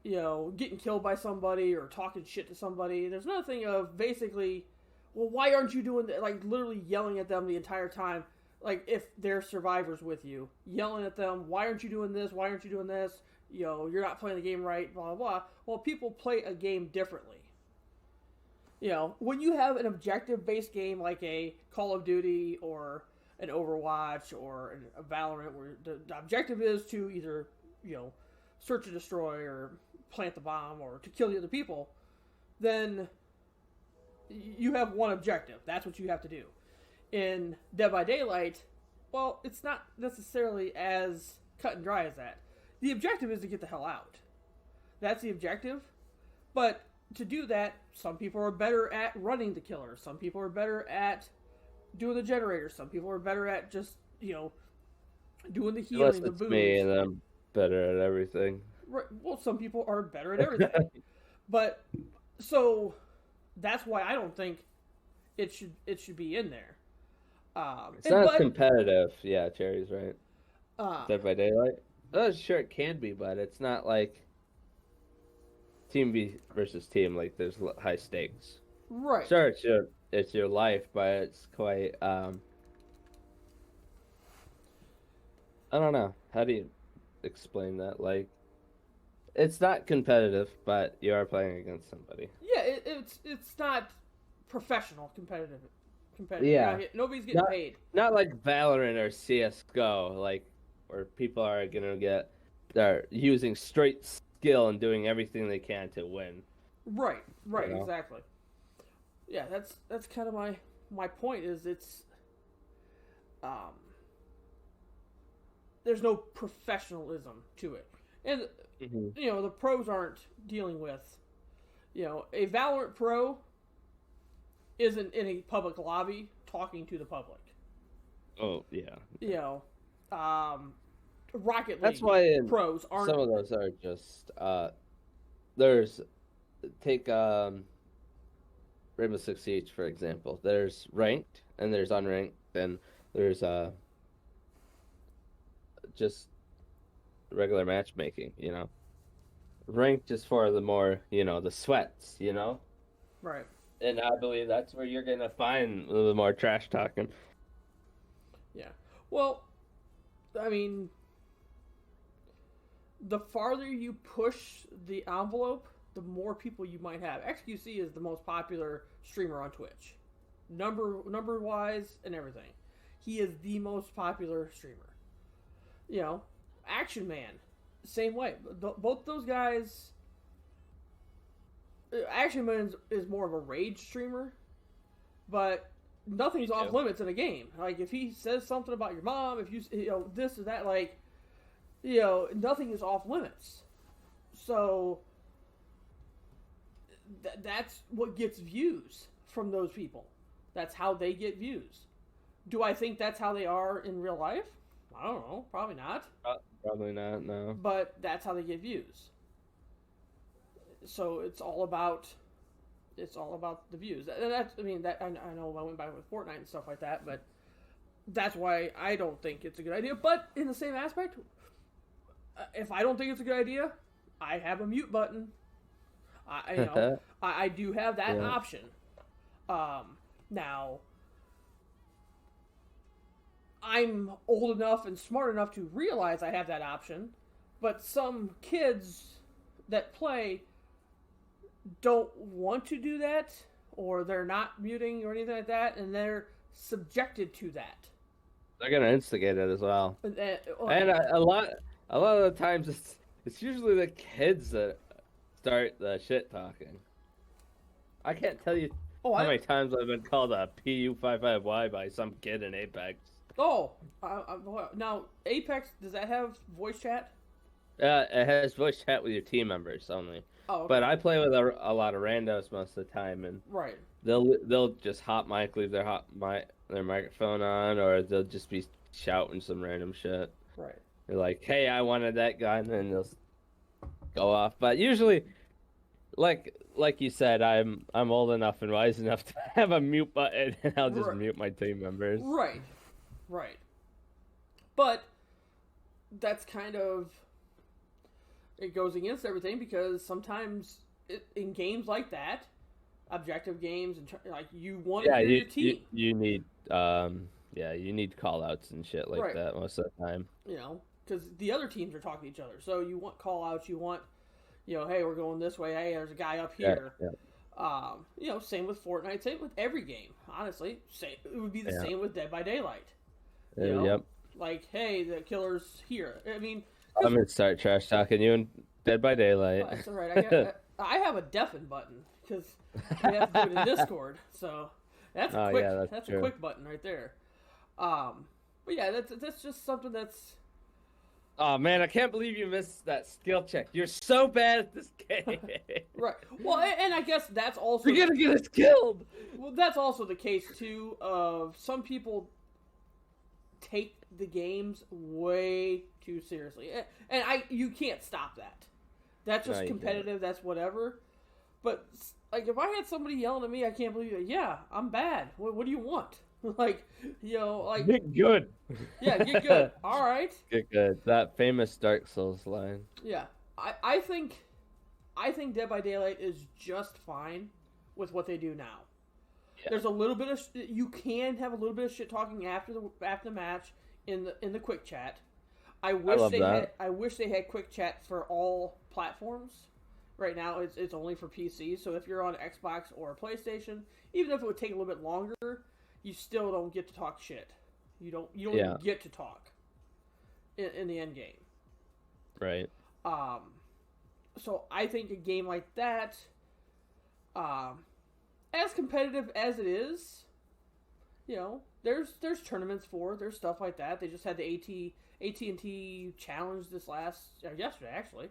you know, getting killed by somebody or talking shit to somebody. There's another thing of basically, well, why aren't you doing that? Like, literally yelling at them the entire time. Like, if they're survivors with you, yelling at them, why aren't you doing this? Why aren't you doing this? You know, you're not playing the game right, blah, blah, blah. Well, people play a game differently. You know, when you have an objective-based game like a Call of Duty or an Overwatch or a Valorant, where the objective is to either, you know, search and destroy or plant the bomb or to kill the other people, then you have one objective. That's what you have to do. In Dead by Daylight, well, it's not necessarily as cut and dry as that. The objective is to get the hell out. That's the objective. But to do that, some people are better at running the killer. Some people are better at doing the generator. Some people are better at just, you know, doing the healing, Unless the it's boost. me and I'm better at everything. Right. Well, some people are better at everything. But so that's why I don't think it should be in there. It's not as competitive. Yeah, Cherry's right. Dead by Daylight. Oh, sure, it can be, but it's not like team versus team. Like there's high stakes. Right. Sure, it's your life, but it's quite. I don't know. How do you explain that? Like, it's not competitive, but you are playing against somebody. Yeah, it's not professional competitive. Yeah. Nobody's getting paid. Not like Valorant or CS:GO, like where people are they're using straight skill and doing everything they can to win. Right, You know? exactly. Yeah, that's kind of my point is it's there's no professionalism to it. And you know, the pros aren't dealing with, you know, a Valorant pro isn't in a public lobby talking to the public. Oh, yeah. You know, Rocket League That's why pros aren't. Some of those are just take Rainbow Six Siege for example. There's ranked and there's unranked, and there's just regular matchmaking, you know. Ranked is for the more, you know, the sweats, you know. Right. And I believe that's where you're gonna find a little more trash talking. Yeah. Well, I mean, the farther you push the envelope, the more people you might have. XQC is the most popular streamer on Twitch, number wise and everything. He is the most popular streamer. You know, Action Man, same way. Both those guys. Action Man is more of a rage streamer, but nothing's off limits in a game. Like, if he says something about your mom, if you know, this or that, like, you know, nothing is off limits. So that's what gets views from those people. That's how they get views. Do I think that's how they are in real life? I don't know. Probably not. Probably not. No. But that's how they get views. So it's all about the views. And that's, I mean, that I know I went back with Fortnite and stuff like that, but that's why I don't think it's a good idea. But in the same aspect, if I don't think it's a good idea, I have a mute button. I do have that option. Now, I'm old enough and smart enough to realize I have that option, but some kids that play don't want to do that, or they're not muting or anything like that, and they're subjected to that. They're gonna instigate it as well. And A lot of the times it's usually the kids that start the shit talking. I can't tell you how many times I've been called a PU55Y by some kid in Apex. Now Apex, does that have voice chat? It has voice chat with your team members only. Oh, okay. But I play with a lot of randos most of the time, and right. They'll just hot mic, leave their microphone on, or they'll just be shouting some random shit. Right. They're like, "Hey, I wanted that gun," and they'll go off. But usually, like you said, I'm old enough and wise enough to have a mute button, and I'll just mute my team members. Right. But that's kind of, it goes against everything, because sometimes in games like that, objective games, and like, you want to hear your team. You need you need call outs and shit like that most of the time. You know, because the other teams are talking to each other, so you want call outs. You want, hey, we're going this way. Hey, there's a guy up here. Yeah. Same with Fortnite. Same with every game. Honestly, it would be the same with Dead by Daylight. Yep. Like, hey, the killer's here. I mean, I'm gonna start trash talking you in Dead by Daylight. That's all right. I have a deafen button because we have to do it in Discord. So that's a quick. That's a quick button right there. But yeah, that's just something that's. Oh man, I can't believe you missed that skill check. You're so bad at this game. Right. Well, and I guess that's also. You're gonna get us killed. Well, that's also the case too. Of some people take the games way too seriously, and you can't stop that. That's just competitive. That's whatever. But like, if I had somebody yelling at me, I can't believe it. Yeah, I'm bad. What do you want? Like, get good. Yeah, get good. All right. Get good. That famous Dark Souls line. Yeah, I think Dead by Daylight is just fine with what they do now. Yeah. There's a little bit of you can have a little bit of shit talking after the match in the quick chat. I wish they had quick chat for all platforms. Right now, it's only for PC. So if you're on Xbox or PlayStation, even if it would take a little bit longer, you still don't get to talk shit. You don't even get to talk in the end game. Right. So I think a game like that, as competitive as it is, there's tournaments there's stuff like that. They just had the AT&T challenge yesterday actually,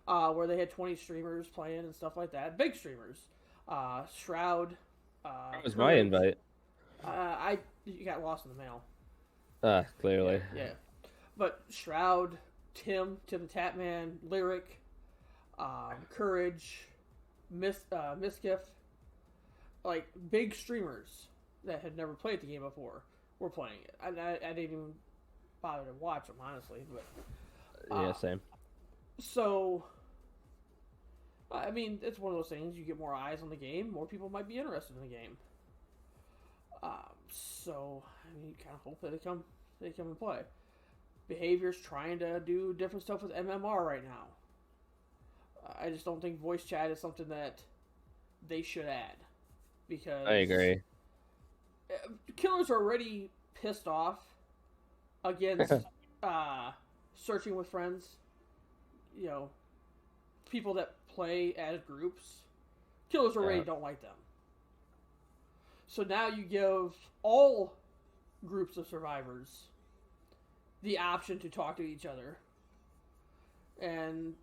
where they had 20 streamers playing and stuff like that. Big streamers, Shroud. That was my invite. You got lost in the mail. Clearly. Yeah. But Shroud, Tim the Tapman, Lyric, Courage, Miskiff, like big streamers that had never played the game before were playing it. I didn't even bother to watch them, honestly. But same. So, I mean, it's one of those things. You get more eyes on the game, more people might be interested in the game. So I mean, you kind of hope that they come and play. Behavior's trying to do different stuff with MMR right now. I just don't think voice chat is something that they should add, because I agree. Killers are already pissed off against searching with friends. People that play as groups. Killers already don't like them. So now you give all groups of survivors the option to talk to each other. And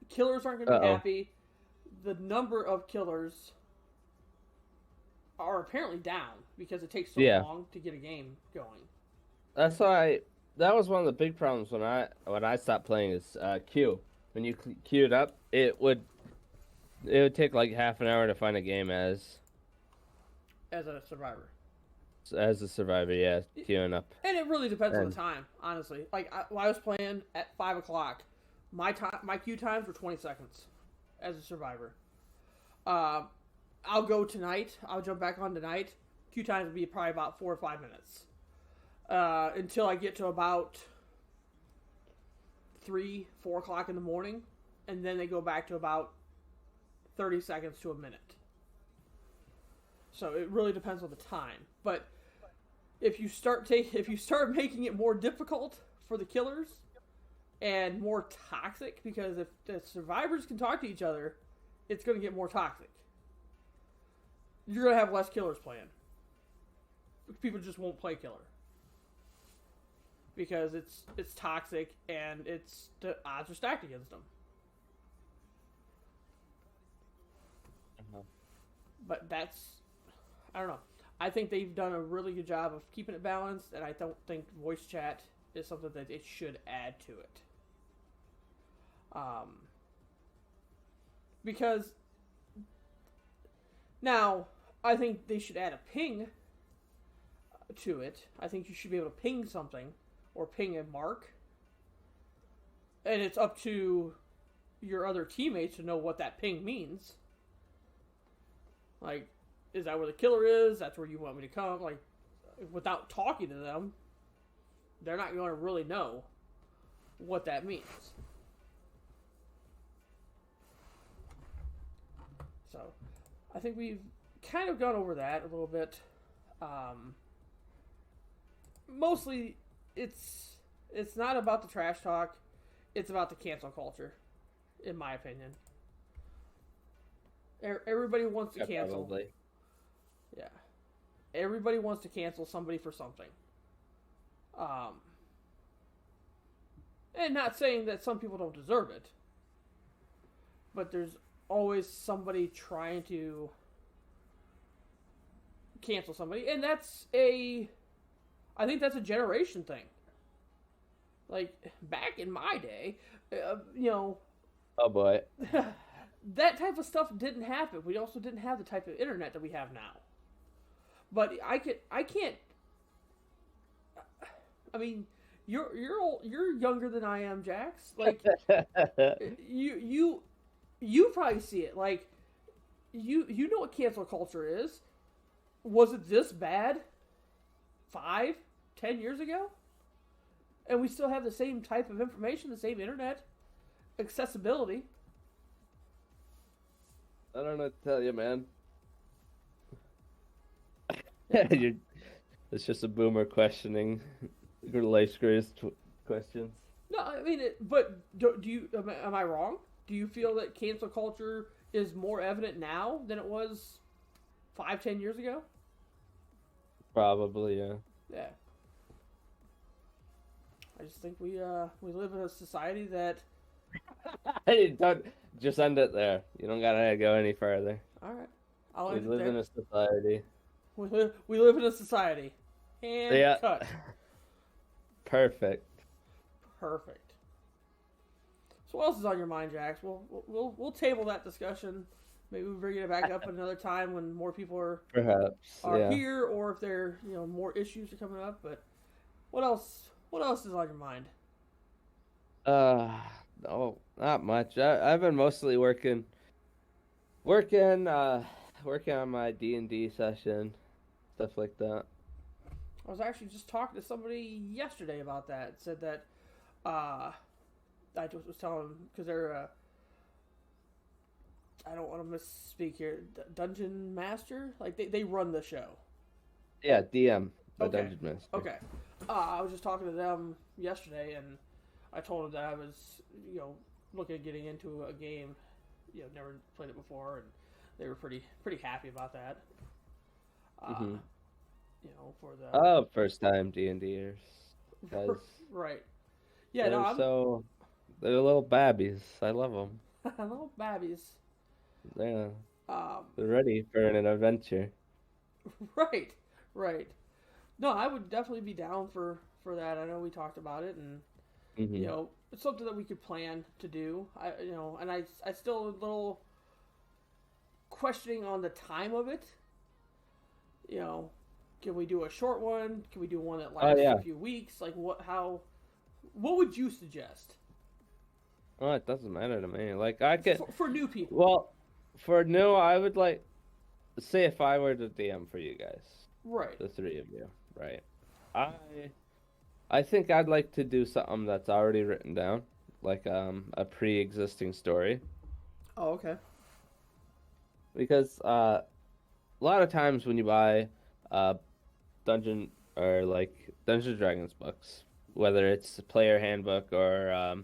killers aren't going to be happy. The number of killers are apparently down because it takes so Yeah. long to get a game going. That's why that was one of the big problems when I stopped playing is queue. When you queued up, it would take like half an hour to find a game as As a survivor. a survivor. Yeah, queuing up. And it really depends on the time, honestly. Like when I was playing at 5 o'clock, my queue times were 20 seconds as a survivor. I'll go tonight. I'll jump back on tonight. Queue times would be probably about 4 or 5 minutes until I get to about 3, 4 o'clock in the morning, and then they go back to about 30 seconds to a minute. So it really depends on the time, but if you start making it more difficult for the killers and more toxic, because if the survivors can talk to each other, it's going to get more toxic. You're going to have less killers playing. People just won't play killer because it's toxic and the odds are stacked against them. But I don't know. I think they've done a really good job of keeping it balanced, and I don't think voice chat is something that it should add to it. Because now I think they should add a ping to it. I think you should be able to ping something or ping a mark, and it's up to your other teammates to know what that ping means. Like, is that where the killer is? That's where you want me to come. Like, without talking to them, they're not going to really know what that means. So, I think we've kind of gone over that a little bit. Mostly, it's not about the trash talk. It's about the cancel culture, in my opinion. Everybody wants to cancel. Probably. Yeah. Everybody wants to cancel somebody for something. And not saying that some people don't deserve it, but there's always somebody trying to cancel somebody, and I think that's a generation thing. Like, back in my day, Oh boy. that type of stuff didn't happen. We also didn't have the type of internet that we have now. But I can't. I mean, you're younger than I am, Jax. Like, you probably see it. Like, you know what cancel culture is. Was it this bad 5, 10 years ago? And we still have the same type of information, the same internet accessibility. I don't know what to tell you, man. It's just a boomer questioning life questions. No, I mean, but do you? Am I wrong? Do you feel that cancel culture is more evident now than it was 5, 10 years ago? Probably, yeah. Yeah. I just think we live in a society that. Hey, don't just end it there. You don't gotta go any further. All right, I'll We end it live there. in a society. We live in a society. And Yeah. cut. Perfect. Perfect. So what else is on your mind, Jax? We'll table that discussion. Maybe we'll bring it back up another time when more people are Perhaps. Yeah. here, or if there more issues are coming up. But what else? What else is on your mind? No, not much. I've been mostly working on my D&D session, stuff like that. I was actually just talking to somebody yesterday about that. It said that I just was telling them because they're I don't want to misspeak here. Dungeon Master, like they run the show. Yeah, DM, the Okay. Dungeon Master. Okay. I was just talking to them yesterday, and I told them that I was, looking at getting into a game. Never played it before, and they were pretty happy about that. Mhm. For the Oh, first time D&Ders. Guys, right. Yeah, no, they're little babbies. I love them. I'm little babbies. Yeah, Um, they're ready for an adventure. Right, right. No, I would definitely be down for that. I know we talked about it, and Hmm. it's something that we could plan to do. And I still a little questioning on the time of it. You know, can we do a short one? Can we do one that Oh lasts yeah. a few weeks? Like what would you suggest Well, it doesn't matter to me. Like I could. for new people? Well, for new, I would like say if I were to DM for you guys, Right. the three of you, right? I I think I'd like to do something that's already written down, like a pre-existing story, Oh, okay. because a lot of times when you buy uh dungeon or like Dungeons and Dragons books, whether it's a player handbook or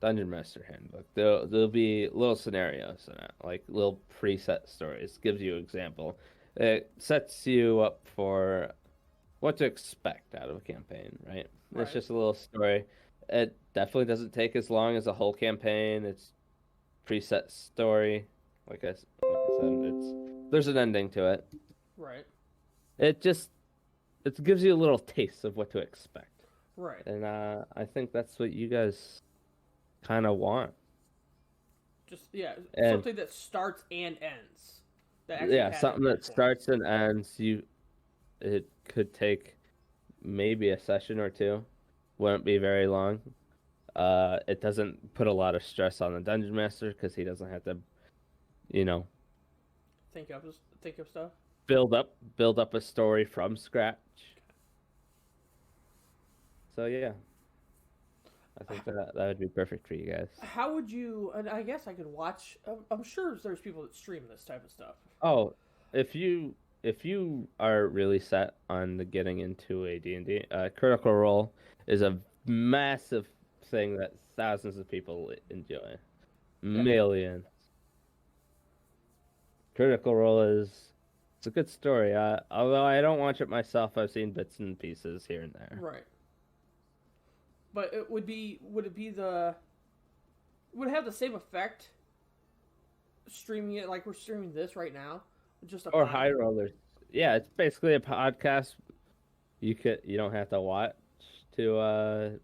Dungeon Master handbook, there'll be little scenarios in it, like little preset stories. Gives you an example. It sets you up for what to expect out of a campaign, right? It's Right. just a little story. It definitely doesn't take as long as a whole campaign. It's preset story. Like I said, there's an ending to it. Right. It just it gives you a little taste of what to expect, Right. and I think that's what you guys kind of want. Just yeah, And something that starts and ends. That actually yeah, has something that endpoints. starts and ends. It could take maybe a session or two. Wouldn't be very long. It doesn't put a lot of stress on the dungeon master because he doesn't have to, you know, Think of stuff. build up a story from scratch. So yeah, I think that would be perfect for you guys. How would you? And I guess I could watch. I'm sure there's people that stream this type of stuff. Oh, if you are really set on the getting into a D&D, Critical Role is a massive thing that thousands of people enjoy. Yeah. Millions. Critical Role it's a good story. Although I don't watch it myself, I've seen bits and pieces here and there. Right. But it would be. Would it have the same effect? Streaming it like we're streaming this right now, just a Or pod? High Rollers. Yeah, it's basically a podcast. You don't have to watch to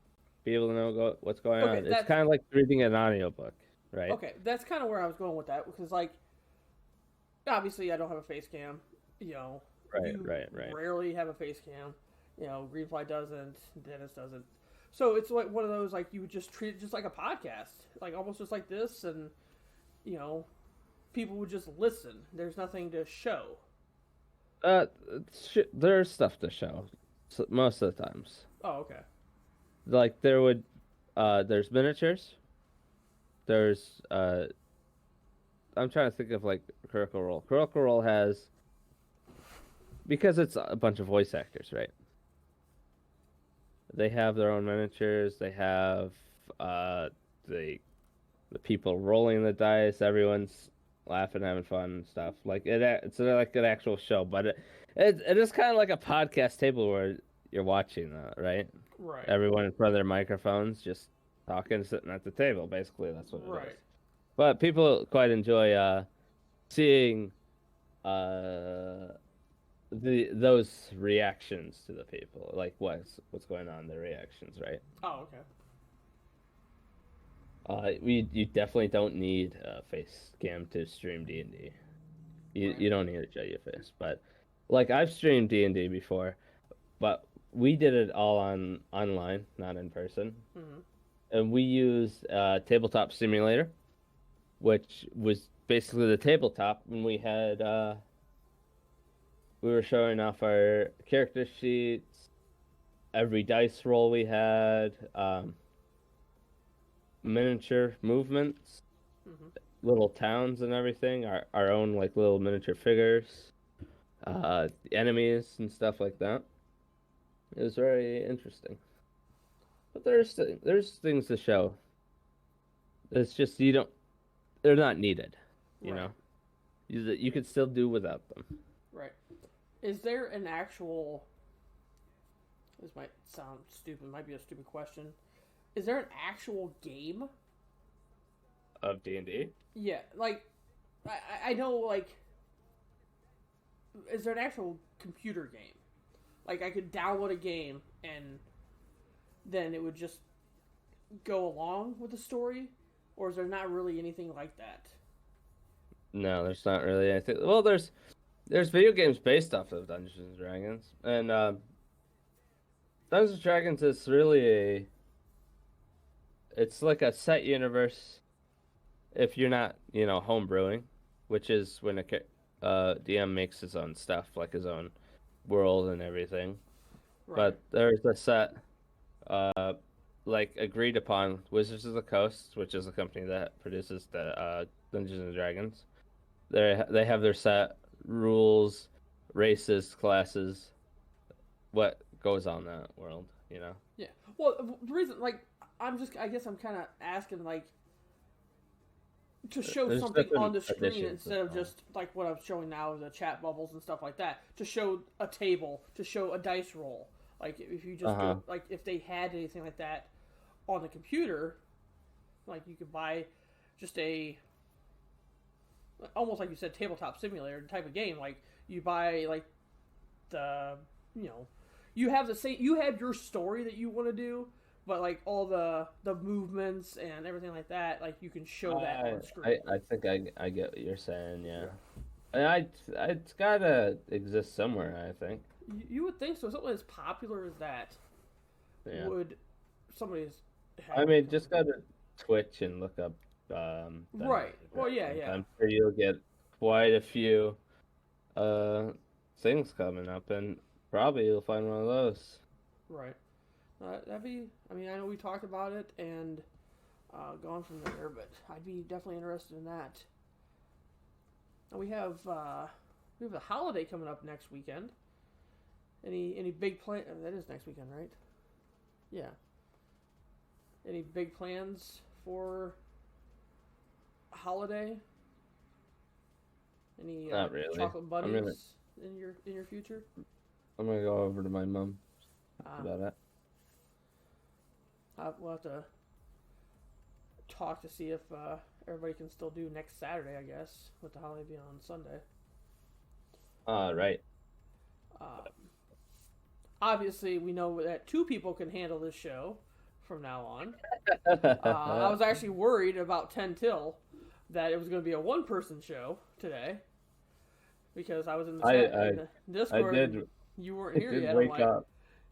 be able to know what's going Okay, on. It's that's kind of like reading an audiobook, right? okay. That's kind of where I was going with that because, like, obviously, I don't have a face cam. Right, You right. rarely have a face cam. Greenfly doesn't. Dennis doesn't. So it's like one of those like you would just treat it just like a podcast, like almost just like this, and you know, people would just listen. There's nothing to show. Uh, there's stuff to show most of the times. Oh, okay. Like there's miniatures. There's I'm trying to think of like Critical Role. Critical Role has because it's a bunch of voice actors, right? They have their own miniatures. They have uh the people rolling the dice. Everyone's laughing, having fun and stuff. Like it's like an actual show, but it is kind of like a podcast table where you're watching that, right? Right. Everyone in front of their microphones, just talking, sitting at the table. Basically, that's what it Right. is. But people quite enjoy seeing those reactions to the people, like what's going on, their reactions, right? Oh, okay. You definitely don't need a face cam to stream D&D. You don't need to show your face, but like I've streamed D&D before, but we did it all online, not in person, Mm-hmm. and we used Tabletop Simulator, which was basically the tabletop, and we were showing off our character sheets, every dice roll we had, miniature movements, Mm-hmm. little towns and everything, our own like little miniature figures, enemies and stuff like that. It was very interesting. But there's things to show. It's just they're not needed, you Right. know. You could still do without them. Right. Is there an actual? This might sound stupid. Might be a stupid question. Is there an actual game? Of D&D? Yeah, like I know like is there an actual computer game? Like I could download a game and then it would just go along with the story, or is there not really anything like that? No, there's not really anything. Well, there's video games based off of Dungeons and Dragons, and Dungeons and Dragons is really it's like a set universe. If you're not, home brewing, which is when DM makes his own stuff, like his own world and everything. Right. But there's a set, like agreed upon Wizards of the Coast, which is a company that produces the Dungeons and Dragons. They have their set rules, races, classes, what goes on that world, Yeah. Well, the reason, like, I guess I'm kind of asking, like, to show There's something different on the screen editions instead of of just like what I'm showing now, the chat bubbles and stuff like that. To show a table, to show a dice roll. Like if you just do, like if they had anything like that on the computer, like you could buy just a almost like you said tabletop simulator type of game. Like you buy like the you have the same you have your story that you want to do. But like all the movements and everything like that, like you can show that on screen. I think I get what you're saying, yeah. And it's gotta exist somewhere, I think. You would think so. Something as popular as that would somebody's. I mean, just go to Twitch and look up. Right. Well, yeah. I'm sure you'll get quite a few things coming up, and probably you'll find one of those. Right. That'd be. I mean, I know we talked about it and gone from there, but I'd be definitely interested in that. And we have a holiday coming up next weekend. Any big plan? That is next weekend, right? Yeah. Any big plans for a holiday? Any Not really. chocolate bunnies in your future? I'm gonna go over to my mom. That's about it. We'll have to talk to see if everybody can still do next Saturday, I guess, with the holiday being on Sunday. Right. Obviously, we know that 2 people can handle this show from now on. I was actually worried about 10 till that it was going to be a 1-person show today because I was in the chat in the Discord. And you weren't here yet. Wake up.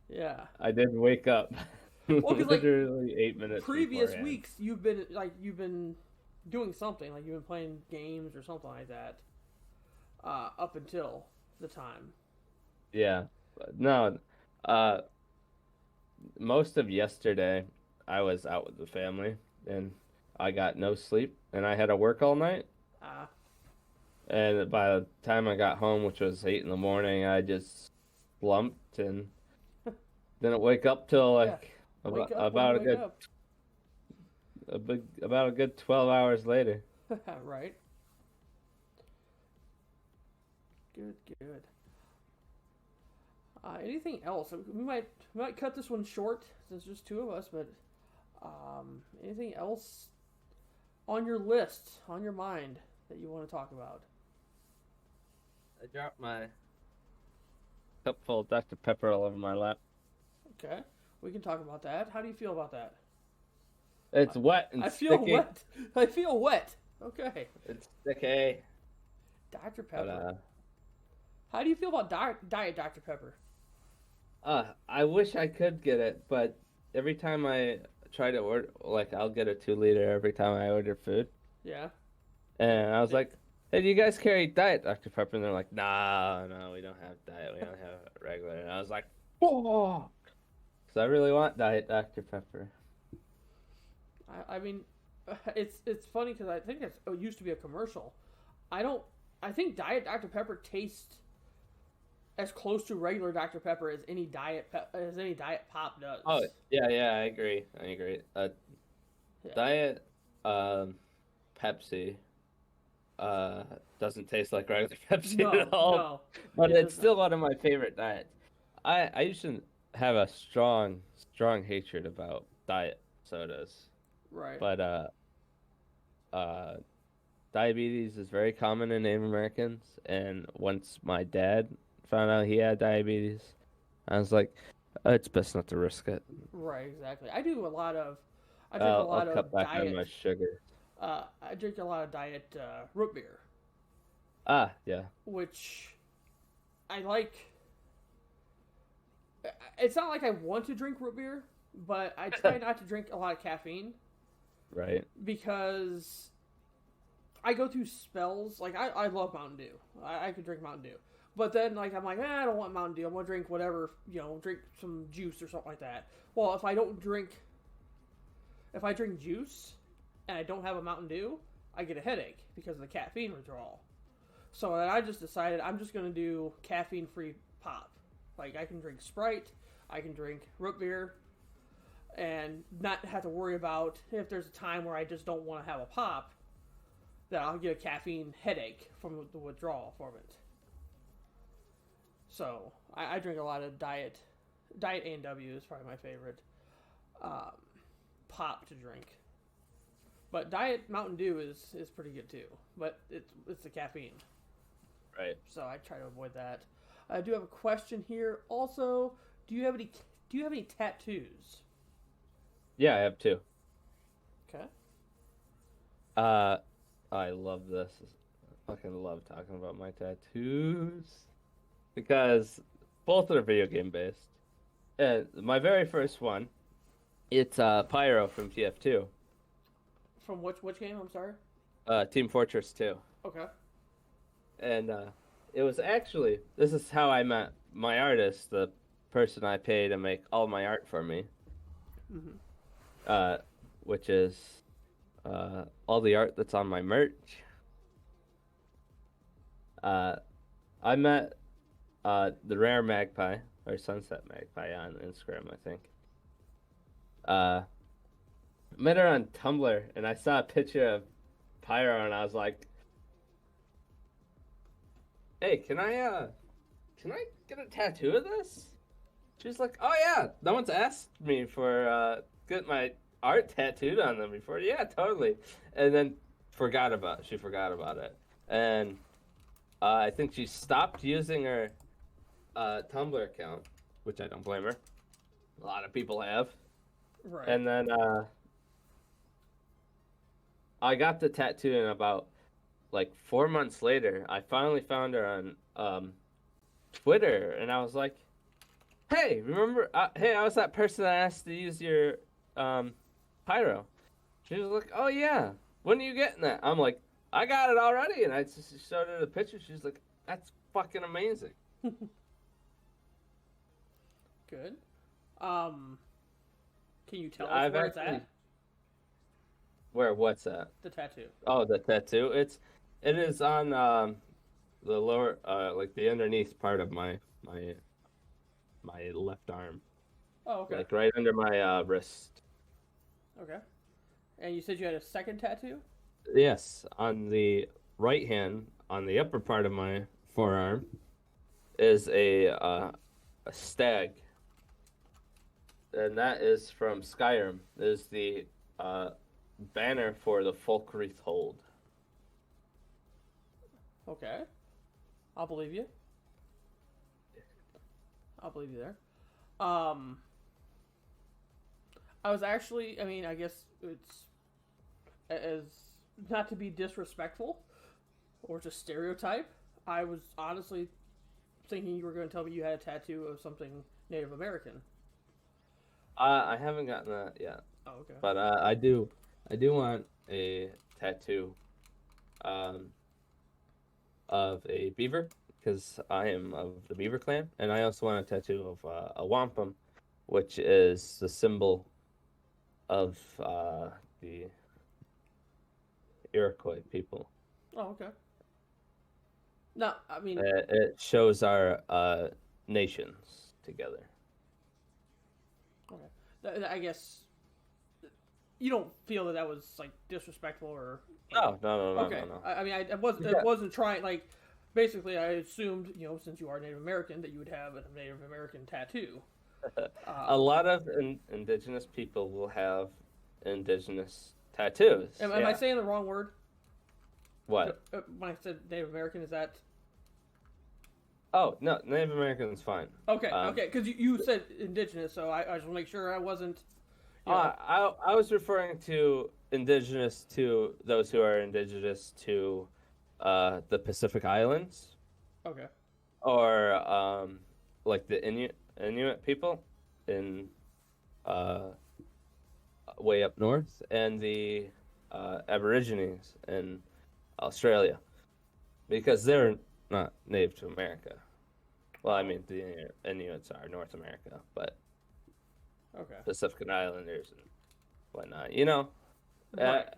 Yeah. I did wake up. Well, because literally 8 minutes. Previous beforehand. weeks, you've been doing something, like you've been playing games or something like that, up until the time. Yeah, no. Most of yesterday, I was out with the family, and I got no sleep, and I had to work all night. And by the time I got home, which was 8 in the morning, I just slumped and didn't wake up till about a good 12 hours later. Right. Good. Anything else? We might cut this one short since there's 2 of us, but anything else on your list, on your mind that you want to talk about? I dropped my cup full of Dr. Pepper all over my lap. Okay, we can talk about that. How do you feel about that? It's wet and sticky. I feel wet. Okay. It's sticky. Dr. Pepper. How do you feel about Diet Dr. Pepper? I wish I could get it, but every time I try to order, I'll get a 2-liter every time I order food. Yeah. And I was like, hey, do you guys carry Diet Dr. Pepper? And they're like, no, we don't have Diet. We don't have regular. And I was like, oh, because I really want Diet Dr. Pepper. I mean, it's funny because I think it used to be a commercial. I think Diet Dr. Pepper tastes as close to regular Dr. Pepper as any Diet Pop does. Oh yeah, I agree. Diet Pepsi doesn't taste like regular Pepsi at all. No, but it's still one of my favorite diets. I used to have a strong hatred about diet sodas. Right. But diabetes is very common in Native Americans, and once my dad found out he had diabetes, I was like, it's best not to risk it. Right, exactly. I do a lot of. I drink a I'll lot cut of back on diet. my sugar. I drink a lot of diet root beer, Ah, yeah. which I like. It's not like I want to drink root beer, but I try not to drink a lot of caffeine Right. because I go through spells. Like I love Mountain Dew. I could drink Mountain Dew, but then like I'm like, I don't want Mountain Dew. I'm gonna drink whatever, drink some juice or something like that. Well, if I drink juice and I don't have a Mountain Dew, I get a headache because of the caffeine withdrawal. So then I just decided I'm just gonna do caffeine-free pop. Like I can drink Sprite, I can drink root beer, and not have to worry about if there's a time where I just don't want to have a pop, that I'll get a caffeine headache from the withdrawal from it. So I drink a lot of diet A&W is probably my favorite pop to drink. But Diet Mountain Dew is pretty good too. But it's the caffeine. Right. So I try to avoid that. I do have a question here. Also, do you have any tattoos? Yeah, I have 2. Okay. I love this. I fucking love talking about my tattoos because both are video game based. And my very first one, it's Pyro from TF2. From which game? I'm sorry. Team Fortress 2. Okay. And it was actually, this is how I met my artist, the person I pay to make all my art for me. Mm-hmm. Which is all the art that's on my merch. I met the Rare Magpie, or Sunset Magpie on Instagram, I think. Met her on Tumblr, and I saw a picture of Pyro, and I was like, "Hey, can I get a tattoo of this?" She was like, "Oh yeah, no one's asked me for get my art tattooed on them before." Yeah, totally. And then she forgot about it, and I think she stopped using her Tumblr account, which I don't blame her. A lot of people have. Right. And then I got the tattoo, and about like 4 months later, I finally found her on Twitter, and I was like, "Hey, remember? Hey, I was that person that asked to use your Pyro." She was like, "Oh yeah, when are you getting that?" I'm like, "I got it already," and I just showed her the picture. She's like, "That's fucking amazing." Good. Can you tell us where it's at? Where? What's that? The tattoo. Oh, the tattoo. It is on the lower, like the underneath part of my left arm. Oh, okay. Like right under my wrist. Okay. And you said you had a second tattoo? Yes, on the right hand, on the upper part of my forearm, is a stag, and that is from Skyrim. It is the banner for the Folkreath Hold. Okay. I'll believe you. I'll believe you there. I was actually, I guess it's as not to be disrespectful or to stereotype. I was honestly thinking you were going to tell me you had a tattoo of something Native American. I haven't gotten that yet. Oh, okay. But I do want a tattoo of a beaver, because I am of the Beaver clan, and I also want a tattoo of a wampum, which is the symbol of the Iroquois people. Oh, okay. No, It shows our nations together. Okay. I guess you don't feel that was like disrespectful or. No. Okay. No. I wasn't trying. Like, basically, I assumed since you are Native American that you would have a Native American tattoo. A lot of indigenous people will have indigenous tattoos. Am I saying the wrong word? What? When I said Native American, is that Oh no, Native American is fine. okay? Okay, because you said indigenous, so I just want to make sure I wasn't. You know, I was referring to indigenous to those who are indigenous to the Pacific Islands, okay. or like the Inuit people in way up north, and the Aborigines in Australia, because they're not native to America. Well, I mean, the Inuits are North America, but Okay. Pacific Islanders and whatnot. You know, Right.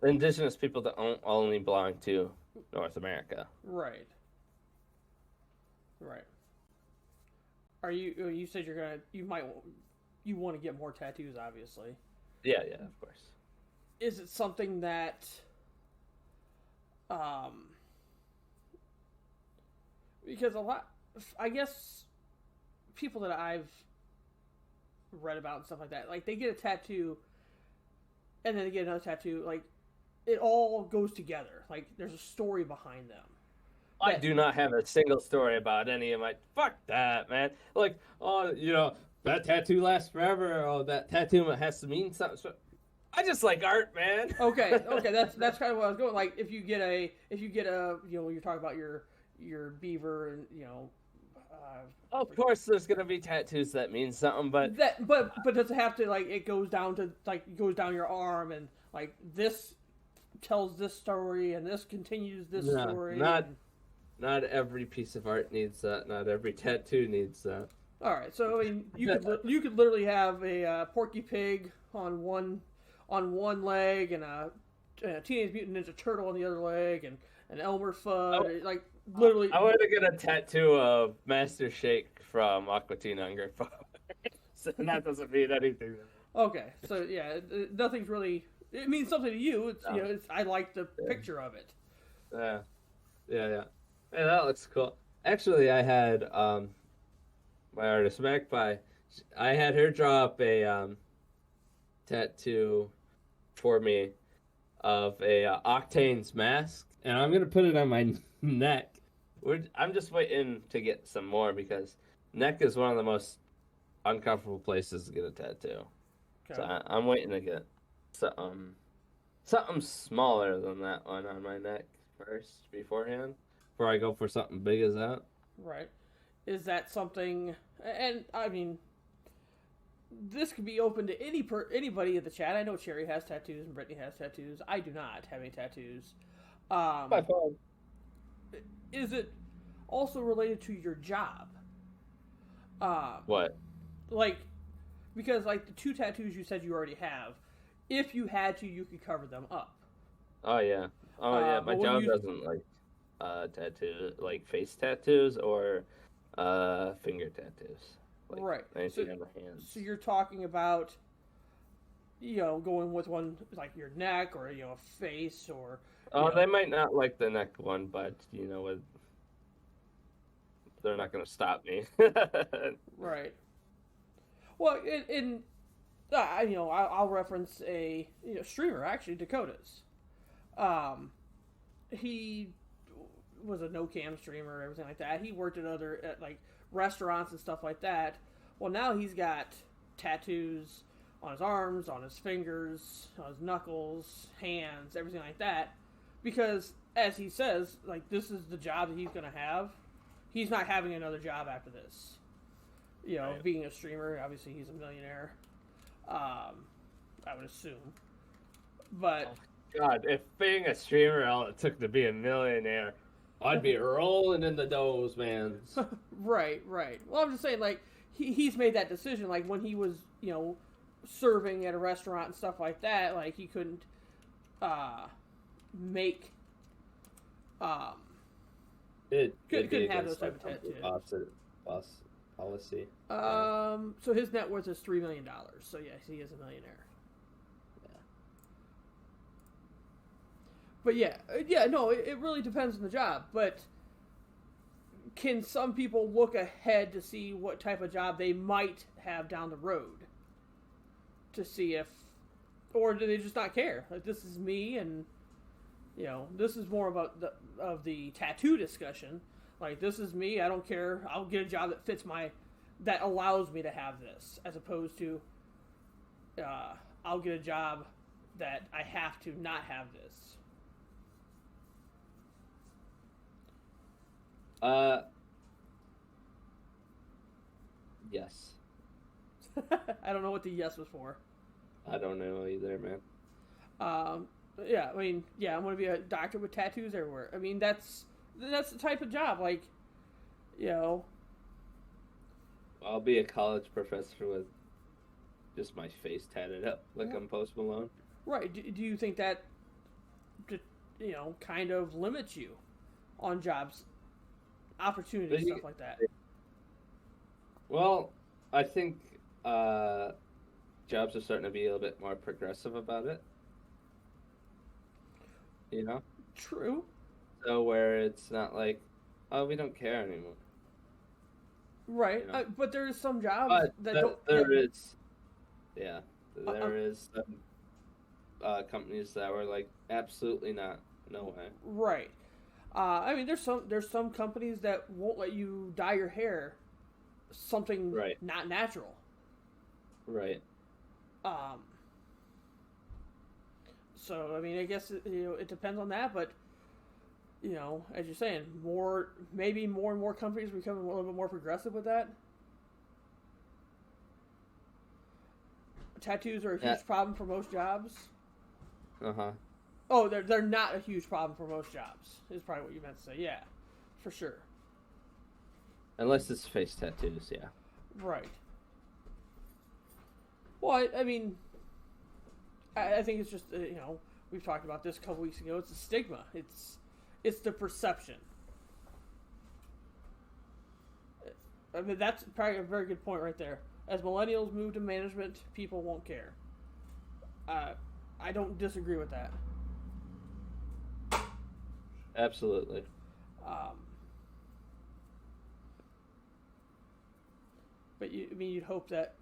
indigenous people that only belong to North America. Right. Right. Are you? You said you're gonna. You want to get more tattoos, obviously. Yeah, of course. Is it something that, because a lot, I guess, people that I've read about and stuff like that, like they get a tattoo, and then they get another tattoo, like it all goes together. Like there's a story behind them. I do not have a single story about any of my. Fuck that, man. Like, oh, that tattoo lasts forever. Oh, that tattoo has to mean something. So, I just like art, man. Okay, that's kind of what I was going. Like, if you get a, you're talking about your beaver, and Of course, there's gonna be tattoos that mean something, but but does it have to, like, it goes down to, like, it goes down your arm, and like this tells this story, and this continues this story. Not every piece of art needs that. Not every tattoo needs that. All right, so I mean, you could literally have a Porky Pig on one leg, and a Teenage Mutant Ninja Turtle on the other leg, and an Elmer Fudd, like literally. I want to get a tattoo of Master Shake from Aqua Teen Hunger Force. So that doesn't mean anything. Okay, so yeah, nothing's really. It means something to you. It's I like the picture of it. Yeah. Hey, that looks cool. Actually, I had my artist Magpie. I had her draw up a tattoo for me of a Octane's mask, and I'm gonna put it on my neck. I'm just waiting to get some more because neck is one of the most uncomfortable places to get a tattoo. Okay. So I'm waiting to get something smaller than that one on my neck first beforehand. Before I go for something big as that. Right. Is that something? And I mean, this could be open to anybody in the chat. I know Cherry has tattoos and Brittany has tattoos. I do not have any tattoos. By far. Is it also related to your job? What? Like, because like the 2 tattoos you said you already have, if you had to, you could cover them up. Oh yeah. My job doesn't like like face tattoos or finger tattoos. Like, right. Anything on the hands. So you're talking about, going with one like your neck or a face or. They might not like the neck one, but they're not going to stop me. Right. Well, I'll reference a streamer, actually, Dakota's. He was a no-cam streamer, everything like that. He worked at like restaurants and stuff like that. Well, now he's got tattoos on his arms, on his fingers, on his knuckles, hands, everything like that. Because, as he says, like, this is the job that he's going to have. He's not having another job after this. Right. Being a streamer, obviously he's a millionaire. I would assume. But... Oh, God, if being a streamer all it took to be a millionaire, I'd be rolling in the doughs, man. Right. Well, I'm just saying, like, he's made that decision. Like, when he was, serving at a restaurant and stuff like that, like, he couldn't make... couldn't have those type of tattoos. Policy. So his net worth is $3 million. So, yes, he is a millionaire. But no, it really depends on the job. But can some people look ahead to see what type of job they might have down the road? To see if, or do they just not care? Like, this is me, and You know, this is more about the tattoo discussion. Like, this is me. I don't care. I'll get a job that fits that allows me to have this, as opposed to I'll get a job that I have to not have this. Yes. I don't know what the yes was for. I don't know either, man. Yeah, I mean, yeah, I'm gonna be a doctor with tattoos everywhere. I mean, that's the type of job, like, you know. I'll be a college professor with just my face tatted up, like I'm Post Malone. Right. Do you think that, you know, kind of limits you on jobs, opportunities, stuff like that? Well, I think jobs are starting to be a little bit more progressive about it. You know? True. So where it's not like, oh, we don't care anymore. Right. You know? But there's some jobs But that don't. There is some companies that were like, absolutely not, no way. Right. I mean, there's some companies that won't let you dye your hair something not natural. Right. So I mean, I guess it depends on that, but you know, as you're saying, maybe more and more companies are becoming a little bit more progressive with that. Tattoos are a huge problem for most jobs. Oh, they're not a huge problem for most jobs. Is probably what you meant to say. Yeah, for sure. Unless it's face tattoos, yeah. Right. Well, I mean, I think it's just you know, we've talked about this a couple weeks ago. It's a stigma. It's the perception. I mean, that's probably a very good point right there. As millennials move to management, people won't care. I don't disagree with that. Absolutely. But you'd hope that.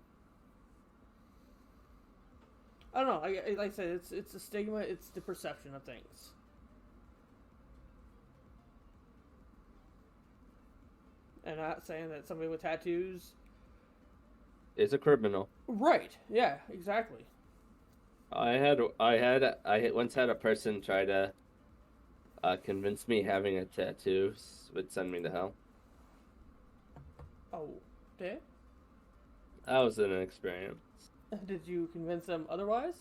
I don't know. Like I said, it's a stigma. It's the perception of things. And I'm not saying that somebody with tattoos is a criminal. Right. Yeah. Exactly. I once had a person try to convince me having a tattoo would send me to hell. Oh, did? That was an experience. Did you convince them otherwise?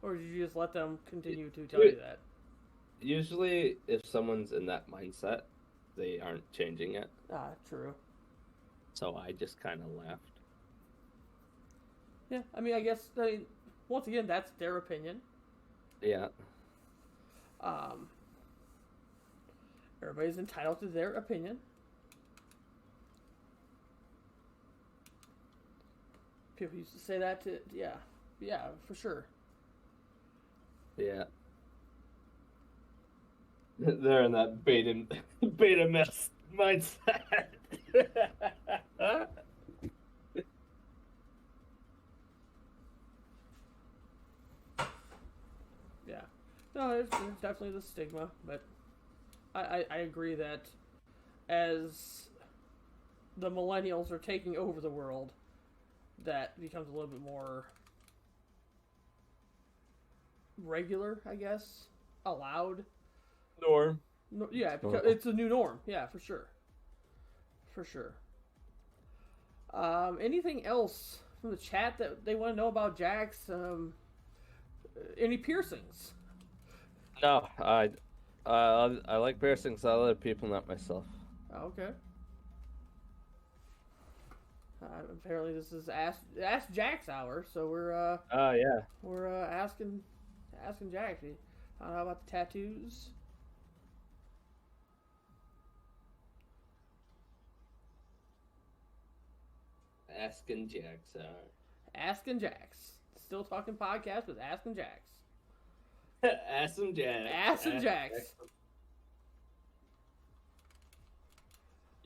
Or did you just let them continue to tell you that? Usually, if someone's in that mindset, they aren't changing it. True. So I just kind of laughed. Yeah, I mean, once again, that's their opinion. Yeah. Everybody's entitled to their opinion. People used to say that to, yeah, for sure. Yeah. They're in that beta mess mindset. Yeah. No, there's definitely the stigma, but I agree that as the millennials are taking over the world, that becomes a little bit more regular, I guess, allowed. Norm. No, yeah, because it's a new norm. Yeah, for sure. For sure. Anything else from the chat that they want to know about Jax? Any piercings? No, I like piercings on other people, not myself. Okay. Apparently this is Ask Jax hour, so we're yeah. we're asking Jax. How about the tattoos? Asking Jax. Asking Jax. Still talking podcast with Asking Jax. Asking Jax. Asking Jax.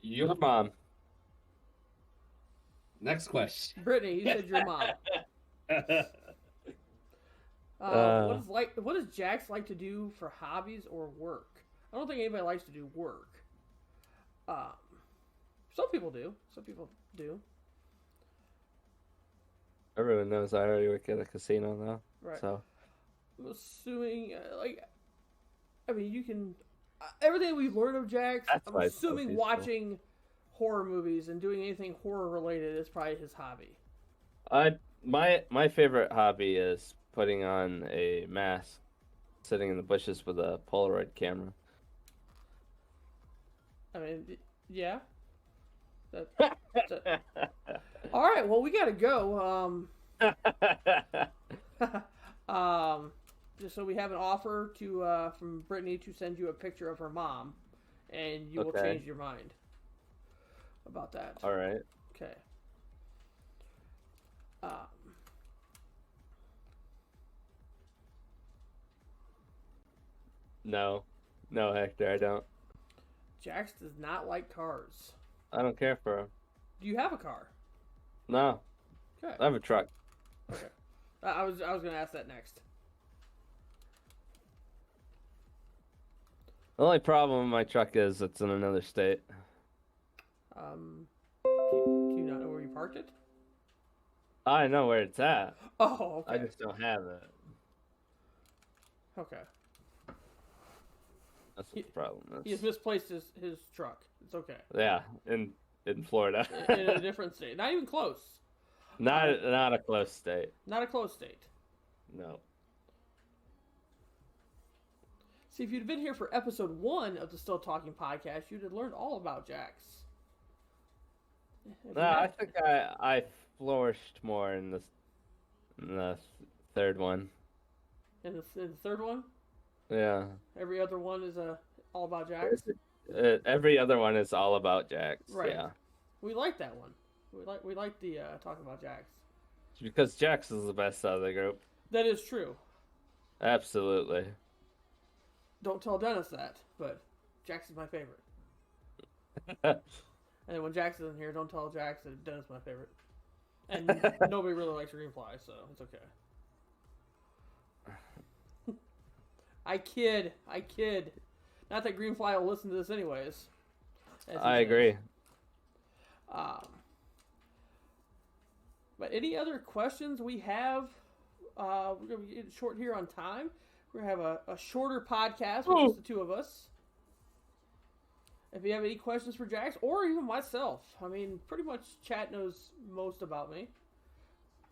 Your mom. Next question. Brittany, you said your mom. What does Jax like to do for hobbies or work? I don't think anybody likes to do work. Some people do. Everyone knows I already work at a casino now. Right. So I'm assuming, you can. Everything we've learned of Jax, That's I'm why it's so assuming peaceful. watching horror movies and doing anything horror related is probably his hobby. my favorite hobby is putting on a mask, sitting in the bushes with a Polaroid camera. I mean, yeah. All right, well, we gotta go. Just so we have an offer to from Brittany to send you a picture of her mom, and you will change your mind about that. All right. Okay. No, Hector, I don't. Jax does not like cars. I don't care for him. Do you have a car? No, Okay. I have a truck. Okay. I was gonna ask that next. The only problem with my truck is it's in another state. Do you not know where you parked it? I know where it's at. Oh, okay. I just don't have it. Okay. That's what the problem He has is. misplaced his truck. It's okay. Yeah, in Florida. In a different state. Not even close. Not a close state. Not a close state. No. See, if you'd been here for episode 1 of the Still Talking podcast, you'd have learned all about Jax. No, I think I flourished more in the third one. In the third one, Yeah. every other one is all about Jax. Every other one is all about Jax. Right. Yeah. We like that one. We like the talking about Jax. Because Jax is the best out of the group. That is true. Absolutely. Don't tell Dennis that, but Jax is my favorite. And when Jax isn't here, don't tell Jax that Dennis is my favorite. And nobody really likes Greenfly, so it's okay. I kid. Not that Greenfly will listen to this anyways. I agree. But any other questions we have? We're going to get short here on time. We're going to have a shorter podcast with just the two of us. If you have any questions for Jax, or even myself, I mean, pretty much chat knows most about me.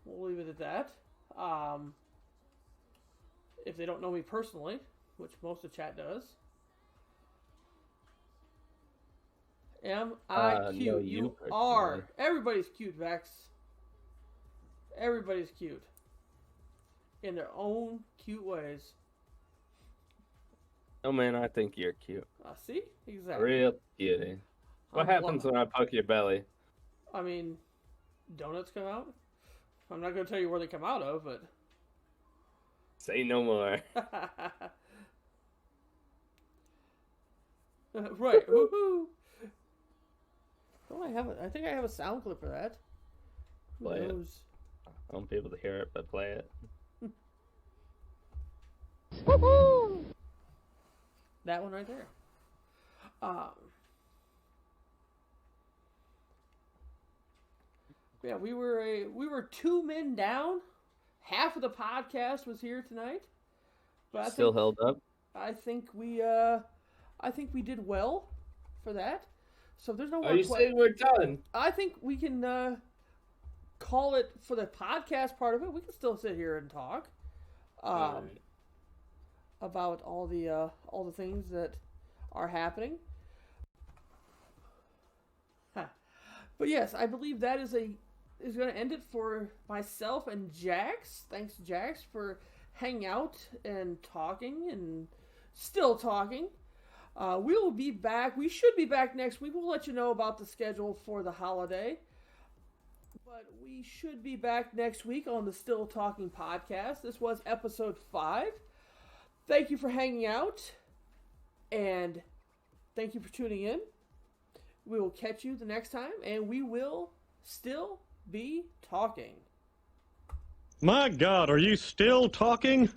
We'll leave it at that. If they don't know me personally, which most of chat does. Am I cute? no, You personally. are. Everybody's cute, Vex. Everybody's cute. In their own cute ways. Oh man, I think you're cute. See? Exactly. Real cutie. What happens when I poke your belly? I mean, donuts come out? I'm not going to tell you where they come out of, but... Say no more. Right. Woohoo! Oh, I think I have a sound clip for that. Who Play it. knows? I won't be able to hear it, but play it. That one right there. Yeah, we were 2 men down. Half of the podcast was here tonight, but Still held up. I think we did well for that. So if there's no more. Are you saying we're done? I think we can call it for the podcast part of it. We can still sit here and talk about all the things that are happening. But yes, I believe that is going to end it for myself and Jax. Thanks, Jax, for hanging out and talking and still talking. We will be back. We should be back next week. We'll let you know about the schedule for the holiday. But we should be back next week on the Still Talking podcast. This was episode 5. Thank you for hanging out. And thank you for tuning in. We will catch you the next time. And we will still be talking. My God, are you still talking?